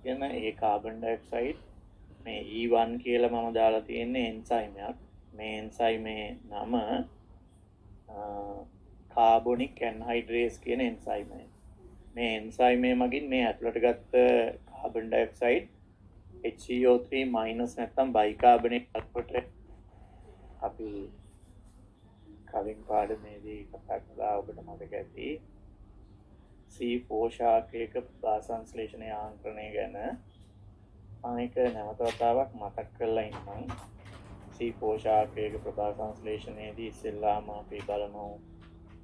අරගෙන ඒ carbon dioxide මේ E1 කියලා මම දාලා තියෙන්නේ එන්සයිම් එකක්. මේ එන්සයිමේ නම කාබොනික් ඇන්හයිඩ්‍රේස් කියන එන්සයිම් එක. මේ එන්සයිමේ මගින් මේ ඇතුළට ගත්ත කාබන් ඩයොක්සයිඩ් HCO3- නැත්නම් බයිකාබනේට් වලට අපි කලින් පාඩමේදී කතා කළා ඔබට මතක ඇති C4 ශාකයක ප්‍රාසංශ්ලේෂණ යාන්ත්‍රණය ගැන අනේක නැවත වතාවක් මතක් කරලා ඉන්නම්. C4 ශාකයක ප්‍රභාසංශ්ලේෂණයේදී ඉස්සෙල්ලාම අපි බලමු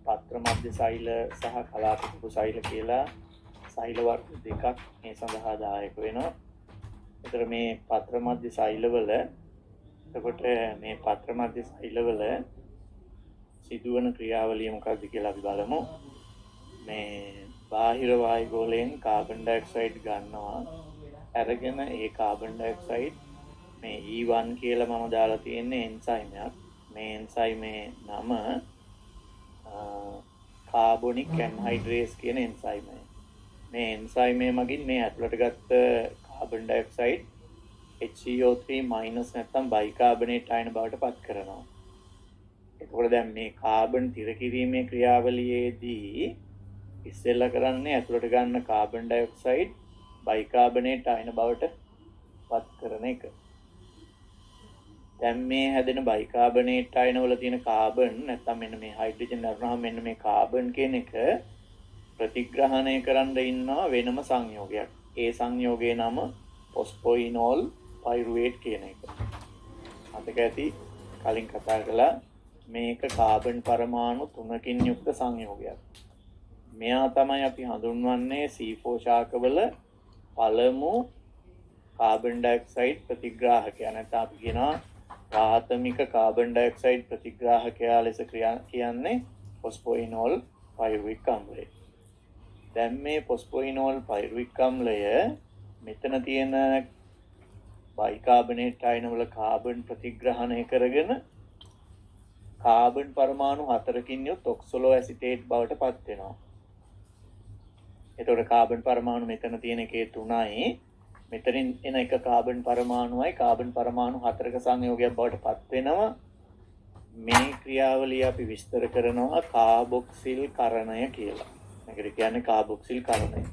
පත්‍ර මධ්‍ය සෛල සහ කලාපිකු සෛල කියලා සෛල වර්ග දෙකක් මේ සඳහා දායක වෙනවා. ඒතර මේ පත්‍ර මධ්‍ය සෛලවල එතකොට මේ පත්‍ර මධ්‍ය සෛලවල සිදුවන ක්‍රියාවලිය මොකක්ද කියලා අපි බලමු. මේ බාහිර වායු ගෝලයෙන් කාබන් ඩයොක්සයිඩ් ගන්නවා. අරගෙන ඒ කාබන් ඩයොක්සයිඩ් මේ E1 කියලා මම දාලා තියෙන්නේ එන්සයිම් එකක්. මේ එන්සයිමේ නම කාබොනික් ඇන්හයිඩ්‍රේස් කියන එන්සයිම් එක. මේ එන්සයිමේ මගින් මේ ඇතුළට ගත්ත කාබන් ඩයොක්සයිඩ් HCO3- නැත්නම් බයිකාබනේට් අයන බවට පත් කරනවා. එතකොට දැන් මේ කාබන් තිර කිරීමේ ක්‍රියාවලියේදී ඉස්සෙල්ලා කරන්නේ ඇතුළට ගන්න කාබන් ඩයොක්සයිඩ් බයිකාබනේට් අයන බවට පත් කරන එක. දැන් මේ හැදෙන බයිකාබනේට් අයන වල තියෙන කාබන් නැත්නම් මෙන්න මේ හයිඩ්‍රජන් අරනහම මෙන්න මේ කාබන් කියන එක ප්‍රතිග්‍රහණය කරන්න ඉන්නවා වෙනම සංයෝගයක්. ඒ සංයෝගයේ නම ෆොස්ෆොයිනෝල් පයිරුවේට් කියන එක. මතක ඇති කලින් කතා කළා මේක කාබන් පරමාණු 3කින් යුක්ත සංයෝගයක්. මෙයා තමයි අපි හඳුන්වන්නේ C4 ශාකවල පළමු කාබන් ඩයොක්සයිඩ් ප්‍රතිග්‍රාහකයා. නැත්නම් අපි කියනවා ප්‍රාථමික කාබන් ඩයොක්සයිඩ් ප්‍රතිග්‍රාහකයා ලෙස කියන්නේ ෆොස්ෆොයිනෝල් පයිරුවික් අම්ලය. දැන් මේ ෆොස්ෆොයිනෝල් පයිරුවික් අම්ලය මෙතන තියෙන බයිකාබනේට් අයන වල කාබන් ප්‍රතිග්‍රහණය කරගෙන කාබන් පරමාණු 4කින් යුත් ඔක්සලෝ ඇසිටේට් බවට පත් වෙනවා. එතකොට කාබන් පරමාණු මෙතන තියෙන එකේ 3යි. මෙතනින් එන එක කාබන් පරමාණුවයි කාබන් පරමාණු 4ක සංයෝගයක් බවට පත් වෙනවා. මේ ක්‍රියාවලිය අපි විස්තර කරනවා කාබොක්සිල් කරණය කියලා. මේකට කියන්නේ කාබොක්සිල් කරණය.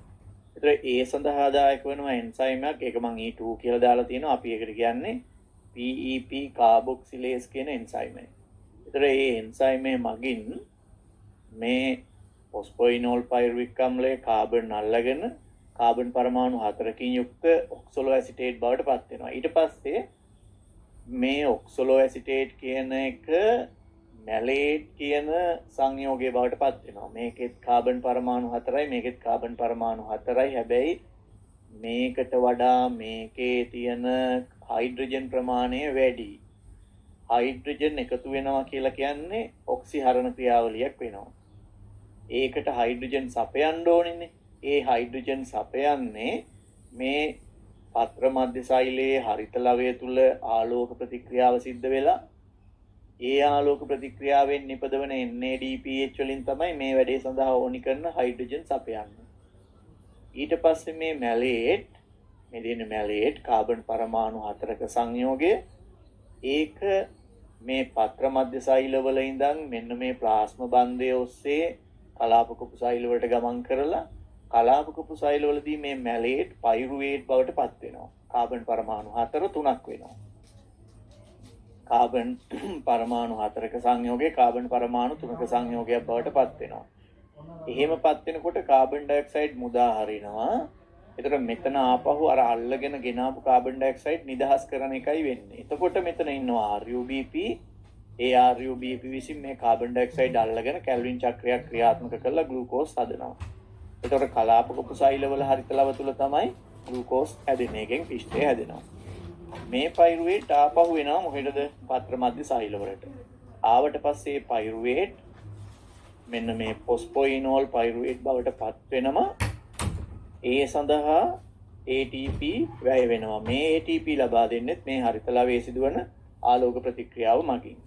ඒතර ඒ සඳහා දායක වෙනවා එන්සයිම් එකක්. ඒක මම E2 කියලා දාලා තියෙනවා. අපි ඒකට කියන්නේ PEP කාබොක්සිලේස් කියන එන්සයිම් එක. ඒතර මේ එන්සයිම් එක මගින් මේ ෆොස්ෆොයිනෝල් පයිරුවික් අම්ලයේ කාබන් අල්ලගෙන කාබන් පරමාණු 4කින් යුක්ත ඔක්සලෝ ඇසිටේට් බවට පත් වෙනවා. ඊට පස්සේ මේ ඔක්සලෝ ඇසිටේට් කියන එක මැලේට් කියන සංයෝගයේ බවට පත් වෙනවා. මේකෙත් කාබන් පරමාණු 4යි මේකෙත් කාබන් පරමාණු 4යි. හැබැයි මේකට වඩා මේකේ තියෙන හයිඩ්‍රජන් ප්‍රමාණය වැඩි. හයිඩ්‍රජන් එකතු වෙනවා කියලා කියන්නේ ඔක්සිහරණ ක්‍රියාවලියක් වෙනවා. ඒකට හයිඩ්‍රජන් සපයන්න ඕනිනේ. ඒ හයිඩ්‍රජන් සපයන්නේ මේ පත්‍ර මධ්‍ය සෛලයේ හරිත ලවය තුල ආලෝක ප්‍රතික්‍රියාව සිද්ධ වෙලා ඒ ආලෝක ප්‍රතික්‍රියාවෙන් නිපදවන NADPH වලින් තමයි මේ වැඩේ සඳහා ඕනි කරන හයිඩ්‍රජන් සපයන්නේ. ඊට පස්සේ මේ මැලේට් කාබන් පරමාණු 4ක සංයෝගය ඒක මේ පත්‍ර මධ්‍ය සෛලවල ඉඳන් මෙන්න මේ ප්ලාස්ම බන්ධය ඔස්සේ කලාප කුපු සෛල වලට ගමන් කරලා කලාප කුපු සෛල වලදී මේ මැලේට් පයිරුවේට් බවට පත් වෙනවා. කාබන් පරමාණු 4 3ක් වෙනවා. කාබන් පරමාණු 4ක සංයෝගයේ කාබන් පරමාණු 3ක සංයෝගයක් බවට පත් වෙනවා. එහෙම පත් වෙනකොට කාබන් ඩයොක්සයිඩ් මුදා හරිනවා. ඒතර මෙතන ආපහු අර අල්ලගෙන ගෙනාපු කාබන් ඩයොක්සයිඩ් නිදහස් කරන එකයි වෙන්නේ. එතකොට මෙතන ඉන්නවා RUBP. ඒ RUBP විසින් මේ කාබන් ඩයොක්සයිඩ් අල්ලගෙන කැල්වින් චක්‍රයක් ක්‍රියාත්මක කරලා ග්ලූකෝස් හදනවා. ඒතකොට කලාප කුපු සෛලවල හරිත ලව තුල තමයි ග්ලූකෝස් හැදෙන්නේ. එකෙන් පිෂ්ඨය හැදෙනවා. මේ පයිරුවේට් ආපහු වෙනවා මොකේද? පත්‍ර මධ්‍ය සෛල වලට. ආවට පස්සේ පයිරුවේට් මෙන්න මේ ෆොස්ෆොයිනෝල් පයිරුවේට් බවට පත් වෙනවා. ඒ සඳහා ATP වැය වෙනවා. මේ ATP ලබා දෙන්නෙත් මේ හරිත ලවයේ සිදුවන ආලෝක ප්‍රතික්‍රියාව මගින්.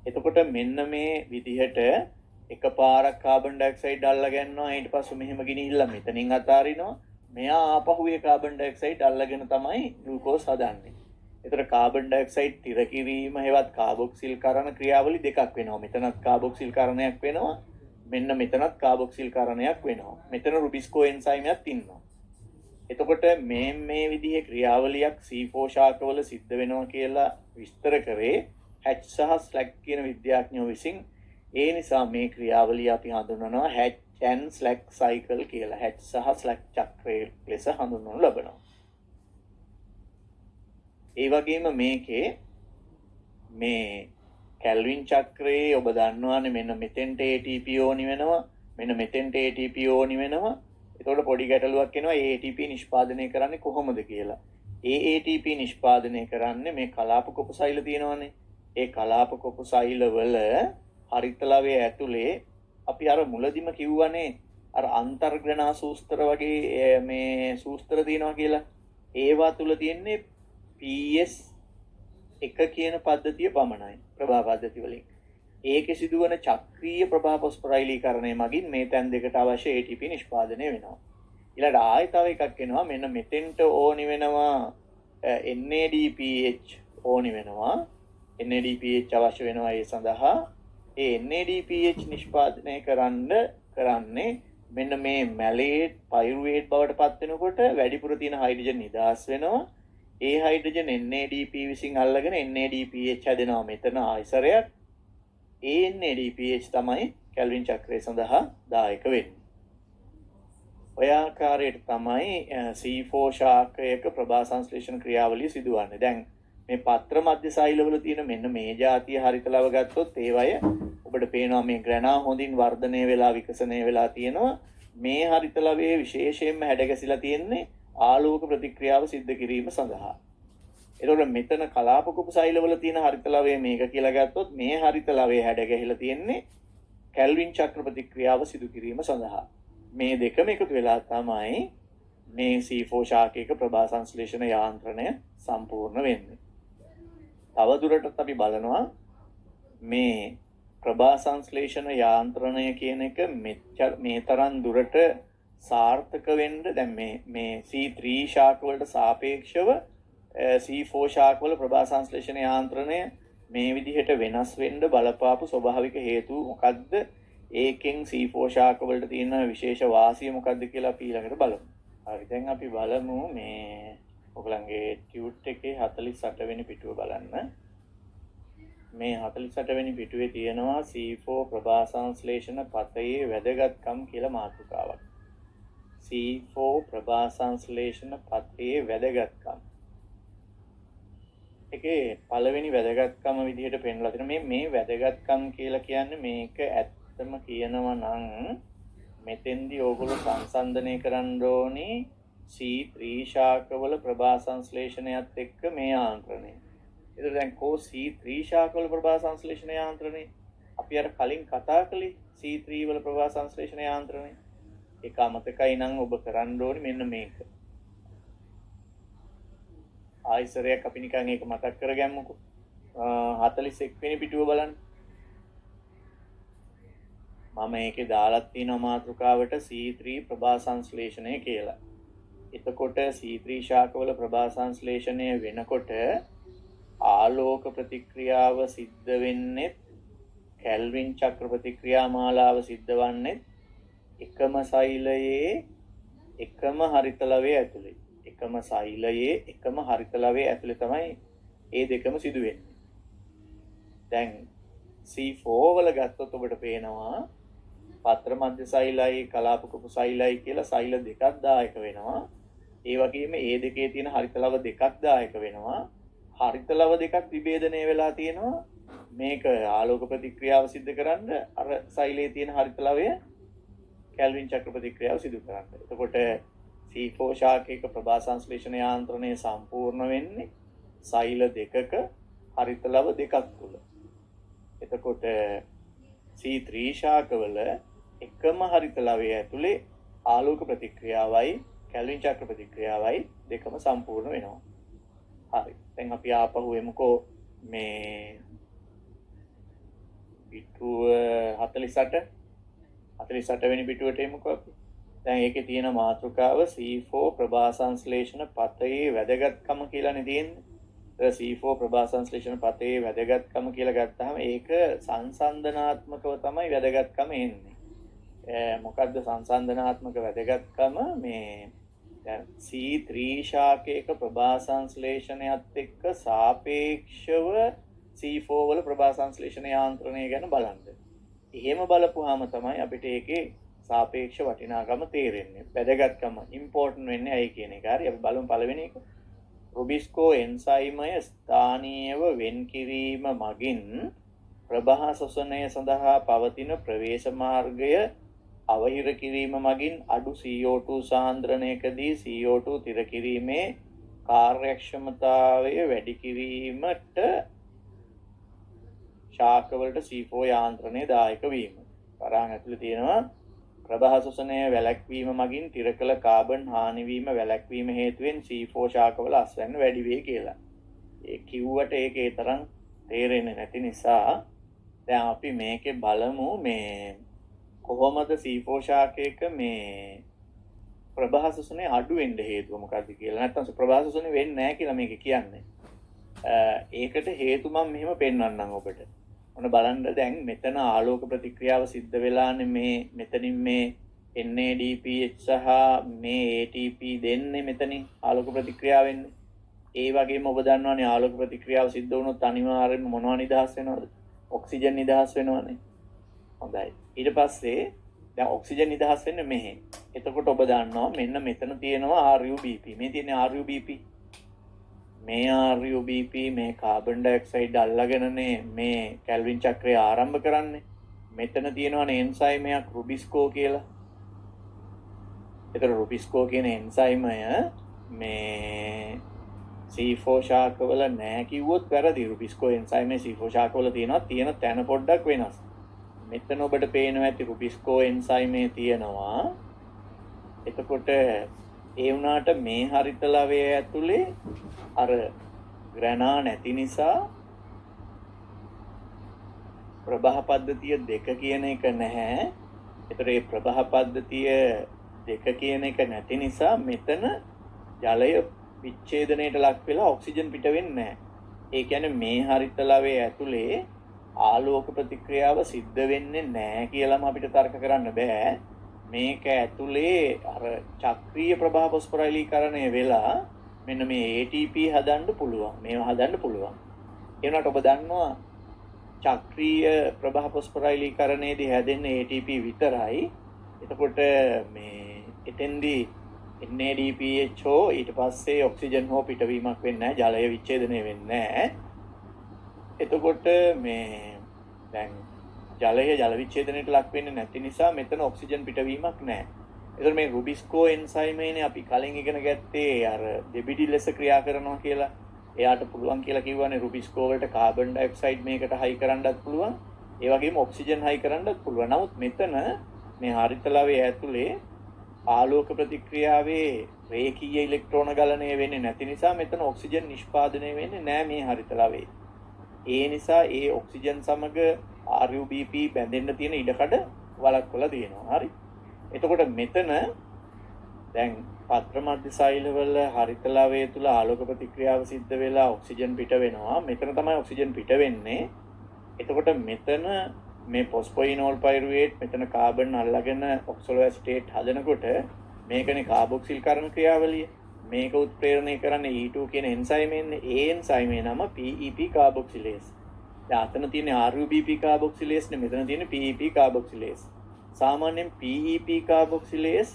එතකොට මෙන්න මේ විදිහට එකපාරක් කාබන් ඩයොක්සයිඩ් අල්ලා ගන්නවා ඊට පස්සේ මෙහෙම ගිනිහිල්ලා මෙතනින් අතාරිනවා මෙයා ආපහු ඒ කාබන් ඩයොක්සයිඩ් අල්ලගෙන තමයි ග්ලූකෝස් හදන්නේ. ඒතර කාබන් ඩයොක්සයිඩ් තිර කිරීම හේවත් කාබොක්සිල් කරන ක්‍රියාවලි දෙකක් වෙනවා. මෙතනත් කාබොක්සිල් කරණයක් වෙනවා. මෙන්න මෙතනත් කාබොක්සිල් කරණයක් වෙනවා. මෙතන රුබිස්කෝ එන්සයිමයක් ඉන්නවා. එතකොට මේ විදිහේ ක්‍රියාවලියක් C4 ශාකවල සිද්ධ වෙනවා කියලා විස්තර කරේ හැච් සහ ස්ලැක් කියන විද්‍යාඥයෝ විසින්. ඒ නිසා මේ ක්‍රියාවලිය අපි හඳුන්වනවා හැච් ඇන් ස්ලැක් සයිකල් කියලා. හැච් සහ ස්ලැක් චක්‍රය ලෙස හඳුන්වනු ලබනවා. ඒ වගේම මේකේ මේ කැල්වින් චක්‍රයේ ඔබ දන්නවානේ මෙන්න මෙතෙන්ට ATP ඕනි වෙනවා. මෙන්න මෙතෙන්ට ATP ඕනි වෙනවා. එතකොට පොඩි ගැටලුවක් එනවා ඒ ATP නිෂ්පාදනය කරන්නේ කොහොමද කියලා. ඒ ATP නිෂ්පාදනය කරන්නේ මේ කලාප කොපසයිල තියෙනවානේ. ඒ කලාප කොපසයිල වල හරිතලවයේ ඇතුලේ අපි අර මුලදිම කිව්වනේ අර අන්තර්ග්‍රහණ සූත්‍ර වගේ මේ සූත්‍ර තියෙනවා කියලා. ඒවා තුල තියෙන්නේ PS එක කියන පද්ධතිය පමණයි ප්‍රභා පද්ධති වලින්. ඒකේ සිදුවන චක්‍රීය ප්‍රභා පොස්පොරයිලීකරණය මගින් මේ තැන් දෙකට අවශ්‍ය ATP නිෂ්පාදනය වෙනවා. ඊළඟට ආයෙ තව එකක් එනවා මෙන්න මෙතෙන්ට ඕනි වෙනවා NADPH ඕනි වෙනවා. NADPH අවශ්‍ය වෙනවා ඒ සඳහා. ඒ NADPH නිෂ්පාදනය කරන්නේ මෙන්න මේ මැලේට් පයිරුවේට් බවට පත් වෙනකොට වැඩිපුර තියෙන හයිඩ්‍රජන් නිදහස් වෙනවා. ඒ හයිඩ්‍රජන් NADP විසින් අල්ලගෙන NADPH හැදෙනවා මෙතන ආයසරයක්. ඒ NADPH තමයි කැල්වින් චක්‍රය සඳහා දායක වෙන්නේ. ඔය ආකාරයට තමයි C4 ශාකයක ප්‍රභා සංශ්ලේෂණ ක්‍රියාවලිය සිදුවන්නේ. දැන් මේ පත්‍ර මධ්‍ය සෛලවල තියෙන මෙන්න මේ જાතිය හරිතලව ගත්තොත් ඒවය ඔබට පේනවා මේ ග්‍රැනා හොඳින් වර්ධනය වෙලා විකසනය වෙලා තියෙනවා. මේ හරිතලවේ විශේෂයෙන්ම හැඩගැසිලා තියෙන්නේ ආලෝක ප්‍රතික්‍රියාව සිද්ධ කිරීම සඳහා. එතකොට මෙතන කලාප කුපසෛලවල තියෙන හරිතලවයේ මේක කියලා ගත්තොත් මේ හරිතලවයේ හැඩගැහිලා තියෙන්නේ කැල්වින් චක්‍ර ප්‍රතික්‍රියාව සිදු කිරීම සඳහා. මේ දෙකම එකතු වෙලා තමයි මේ C4 ශාකයක ප්‍රභා සංශ්ලේෂණ යාන්ත්‍රණය සම්පූර්ණ වෙන්නේ. තව දුරටත් අපි බලනවා මේ ප්‍රභා සංශ්ලේෂණ යාන්ත්‍රණය කියන එක මේ තරම් දුරට සාර්ථක වෙන්න දැන් මේ C3 ශාක වලට සාපේක්ෂව C4 ශාක වල ප්‍රභා සංශ්ලේෂණ යාන්ත්‍රණය මේ විදිහට වෙනස් වෙන්න බලපාපු ස්වභාවික හේතු මොකක්ද? ඒකෙන් C4 ශාක වලට තියෙන විශේෂ වාසිය මොකක්ද කියලා අපි ඊළඟට බලමු. හරි දැන් අපි බලමු මේ ඔයගලන්ගේ ටියුට් එකේ 48 වෙනි පිටුව බලන්න. මේ 48 වෙනි පිටුවේ තියෙනවා C4 ප්‍රභා සංශ්ලේෂණ පතයේ වැදගත්කම් කියලා මාතෘකාවක්. C4 ප්‍රභා සංශ්ලේෂණ පතයේ වැදගත්කම්. ඒකේ පළවෙනි වැදගත්කම විදිහට පෙන්වලා තියෙනවා මේ වැදගත්කම් කියලා කියන්නේ මේක ඇත්තම කියනවා නම් මෙතෙන්දී ඕගොල්ලෝ සංසන්දනය කරන්න ඕනි C3 ශාකවල ප්‍රභා සංශ්ලේෂණයත් එක්ක මේ යාන්ත්‍රණය. ඒක දැන් කෝ C3 ශාකවල ප්‍රභා සංශ්ලේෂණ යාන්ත්‍රණය අපි අර කලින් කතා කළේ C3 වල ප්‍රභා සංශ්ලේෂණ යාන්ත්‍රණය. ඒක අමතකයි නම් ඔබ කරන්න ඕනි මෙන්න මේක. ආයිසරයක් අපි නිකන් ඒක මතක් කරගමුකෝ. 41 වෙනි පිටුව බලන්න. මම ඒකේ දාලා තියෙනවා මාතෘකාවට C3 ප්‍රභා සංශ්ලේෂණය කියලා. එතකොට C3 ශාකවල ප්‍රභා සංශ්ලේෂණය වෙනකොට ආලෝක ප්‍රතික්‍රියාව සිද්ධ වෙන්නේ කැල්වින් චක්‍ර ප්‍රතික්‍රියා මාලාව සිද්ධ වන්නේ එකම සෛලයේ එකම හරිතලවයේ ඇතුලේ. එකම සෛලයේ එකම හරිතලවයේ ඇතුලේ තමයි ඒ දෙකම සිදු වෙන්නේ. දැන් C4 වල ගත්තොත් ඔබට පේනවා පත්‍ර මධ්‍ය සෛලයි කලාප කුපු සෛලයි කියලා සෛල දෙකක් දායක වෙනවා. ඒ වගේම ඒ දෙකේ තියෙන හරිතලව දෙකක් දායක වෙනවා. හරිතලව දෙකක් විභේදනය වෙලා තියෙනවා. මේක ආලෝක ප්‍රතික්‍රියාව සිද්ධ කරන්න අර සෛලයේ තියෙන හරිතලවය කැල්වින් චක්‍ර ප්‍රතික්‍රියාව සිදු කරන්න. එතකොට C4 ශාකයක ප්‍රභා සංශ්ලේෂණ යාන්ත්‍රණය සම්පූර්ණ වෙන්නේ සෛල දෙකක හරිතලව දෙකක් තුල. එතකොට C3 ශාකවල එකම හරිතලවයේ ඇතුලේ ආලෝක ප්‍රතික්‍රියාවයි කැල්වින් චක්‍ර ප්‍රතික්‍රියාවයි දෙකම සම්පූර්ණ වෙනවා. හරි. දැන් අපි ආපහු එමුකෝ මේ පිටුව 48 වෙනි පිටුවට එමුකෝ අපි. දැන් ඒකේ තියෙන මාතෘකාව C4 ප්‍රභාසංශ්ලේෂණ පතේ වැදගත්කම කියලානේ තියෙන්නේ. C4 ප්‍රභාසංශ්ලේෂණ පතේ වැදගත්කම කියලා ගත්තාම ඒක සංසන්දනාත්මකව තමයි වැදගත්කම එන්නේ. මොකද්ද සංසන්දනාත්මක වැදගත්කම? මේ දැන් C3 ශාකයක ප්‍රභාසංශ්ලේෂණයත් එක්ක සාපේක්ෂව C4 වල ප්‍රභාසංශ්ලේෂණ යාන්ත්‍රණය ගැන බලන්න. එහෙම බලපුවාම තමයි අපිට ඒකේ සාපේක්ෂ වටිනාකම තේරෙන්නේ. වැදගත්කම ඉම්පෝටන්ට් වෙන්නේ ඇයි කියන එක. හරි අපි බලමු පළවෙනි එක. රුබිස්කෝ එන්සයිමය ස්ථානීයව වෙන් කිරීම මගින් ප්‍රභා ශ්වසනය සඳහා පවතින ප්‍රවේශ මාර්ගය අවහිර කිරීම මගින් අඩු CO2 සාන්ද්‍රණයකදී CO2 තිර කිරීමේ කාර්යක්ෂමතාවය වැඩි කිරීමට ශාකවලට C4 යාන්ත්‍රණය දායක වීම. වරහන් ඇතුළේ තියෙනවා ප්‍රභා ශ්වසනය වැළැක්වීම මගින් තිර කළ කාබන් හානි වීම වැළැක්වීම හේතුවෙන් C4 ශාකවල අස්වැන්න වැඩි වේ කියලා. ඒ කිව්වට ඒකේ තරම් තේරෙන්නේ නැති නිසා දැන් අපි මේකේ බලමු මේ කොහොමද C4 ශාකයක මේ ප්‍රභා ශ්වසනය අඩු වෙන්න හේතුව මොකක්ද කියලා. නැත්නම් ප්‍රභා ශ්වසනය වෙන්නේ නැහැ කියලා මේක කියන්නේ. ඒකට හේතු මම මෙහෙම පෙන්වන්නම් ඔබට. ඔන්න බලන්න දැන් මෙතන ආලෝක ප්‍රතික්‍රියාව සිද්ධ වෙලානේ මේ මෙතනින් මේ NADPH සහ මේ ATP දෙන්නේ මෙතනින් ආලෝක ප්‍රතික්‍රියාව වෙන්නේ. ඒ වගේම ඔබ දන්නවනේ ආලෝක ප්‍රතික්‍රියාව සිද්ධ වුණොත් අනිවාර්යයෙන්ම මොනවා නිදහස් වෙනවද? ඔක්සිජන් නිදහස් වෙනවනේ. හොඳයි. ඊට පස්සේ දැන් ඔක්සිජන් නිදහස් වෙන්නේ මෙහෙ. එතකොට ඔබ දන්නවා මෙන්න මෙතන තියෙනවා RUBP. මේ තියෙන්නේ RUBP. මේ RUBP මේ කාබන් ඩයොක්සයිඩ් අල්ලගෙනනේ මේ කැල්වින් චක්‍රය ආරම්භ කරන්නේ. මෙතන තියෙනවානේ එන්සයිමයක් රුබිස්කෝ කියලා. ඒතර රුබිස්කෝ කියන එන්සයිමය මේ C4 ශාකවල නැහැ කිව්වොත් වැරදි. රුබිස්කෝ එන්සයිමේ C4 ශාකවල තියෙනවා. තියෙන තැන පොඩ්ඩක් වෙනස්. මෙතන ඔබට පේනවා ඇති රුබිස්කෝ එන්සයිමේ තියෙනවා. එතකොට ඒ වුණාට මේ හරිත ලවය ඇතුලේ අර ග්‍රැනා නැති නිසා ප්‍රභා පද්ධතිය 2 කියන එක නැහැ. ඒතර මේ ප්‍රභා පද්ධතිය 2 කියන එක නැති නිසා මෙතන ජලය විච්ඡේදනයට ලක් වෙලා ඔක්සිජන් පිට වෙන්නේ නැහැ. ඒ කියන්නේ මේ හරිත ලවය ඇතුලේ ආලෝක ප්‍රතික්‍රියාව සිද්ධ වෙන්නේ නැහැ කියලාම අපිට තර්ක කරන්න බෑ. මේක ඇතුලේ අර චක්‍රීය ප්‍රභා පොස්පොරයිලීකරණය වෙලා මෙන්න මේ ATP හදන්න පුළුවන්. මේව හදන්න පුළුවන්. ඒ වුණාට ඔබ දන්නවා චක්‍රීය ප්‍රභා පොස්පොරයිලීකරණයේදී හැදෙන්නේ ATP විතරයි. එතකොට මේ එතෙන්දී NADPH හෝ ඊට පස්සේ ඔක්සිජන් හෝ පිටවීමක් වෙන්නේ නැහැ. ජලය විච්ඡේදනය වෙන්නේ නැහැ. එතකොට මේ දැන් ජලය ජල විච්ඡේදනයට ලක් වෙන්නේ නැති නිසා මෙතන ඔක්සිජන් පිටවීමක් නැහැ. ඒතර මේ රුබිස්කෝ එන්සයිමේනේ අපි කලින් ඉගෙන ගත්තේ අර දෙබිඩි ලෙස ක්‍රියා කරනවා කියලා. එයාට පුළුවන් කියලා කිව්වනේ රුබිස්කෝ වලට කාබන් ඩයොක්සයිඩ් මේකට හයි කරන්නත් පුළුවන්. ඒ වගේම ඔක්සිජන් හයි කරන්නත් පුළුවන්. නමුත් මෙතන මේ හරිත ලවයේ ඇතුලේ ආලෝක ප්‍රතික්‍රියාවේ රේඛීය ඉලෙක්ට්‍රෝන ගලණය වෙන්නේ නැති නිසා මෙතන ඔක්සිජන් නිෂ්පාදනය වෙන්නේ නැහැ මේ හරිත ලවයේ. ඒ නිසා ඒ ඔක්සිජන් සමග RUBP බැඳෙන්න තියෙන ඉඩකඩ වළක්වලා තියෙනවා. හරි. එතකොට මෙතන දැන් පත්‍ර මධ්‍ය සෛලවල හරිත ලවය තුල ආලෝක ප්‍රතික්‍රියාව සිද්ධ වෙලා ඔක්සිජන් පිට වෙනවා. මෙතන තමයි ඔක්සිජන් පිට වෙන්නේ. එතකොට මෙතන මේ ෆොස්ෆොයිනෝල් පයිරුවේට් මෙතන කාබන් අල්ලගෙන ඔක්සලෝ ඇසිටේට් හදනකොට මේකනේ කාබොක්සිල් කරන ක්‍රියාවලිය. මේක උත්ප්‍රේරණය කරන්නේ E2 කියන එන්සයිමෙන්නේ. ඒ එන්සයිමේ නම PEP කාබොක්සිලේස්. දැන් අතන තියෙන RUBP කාබොක්සිලේස් නේ, මෙතන තියෙන PEP කාබොක්සිලේස්. සාමාන්‍යයෙන් PEP කාබොක්සිලේස්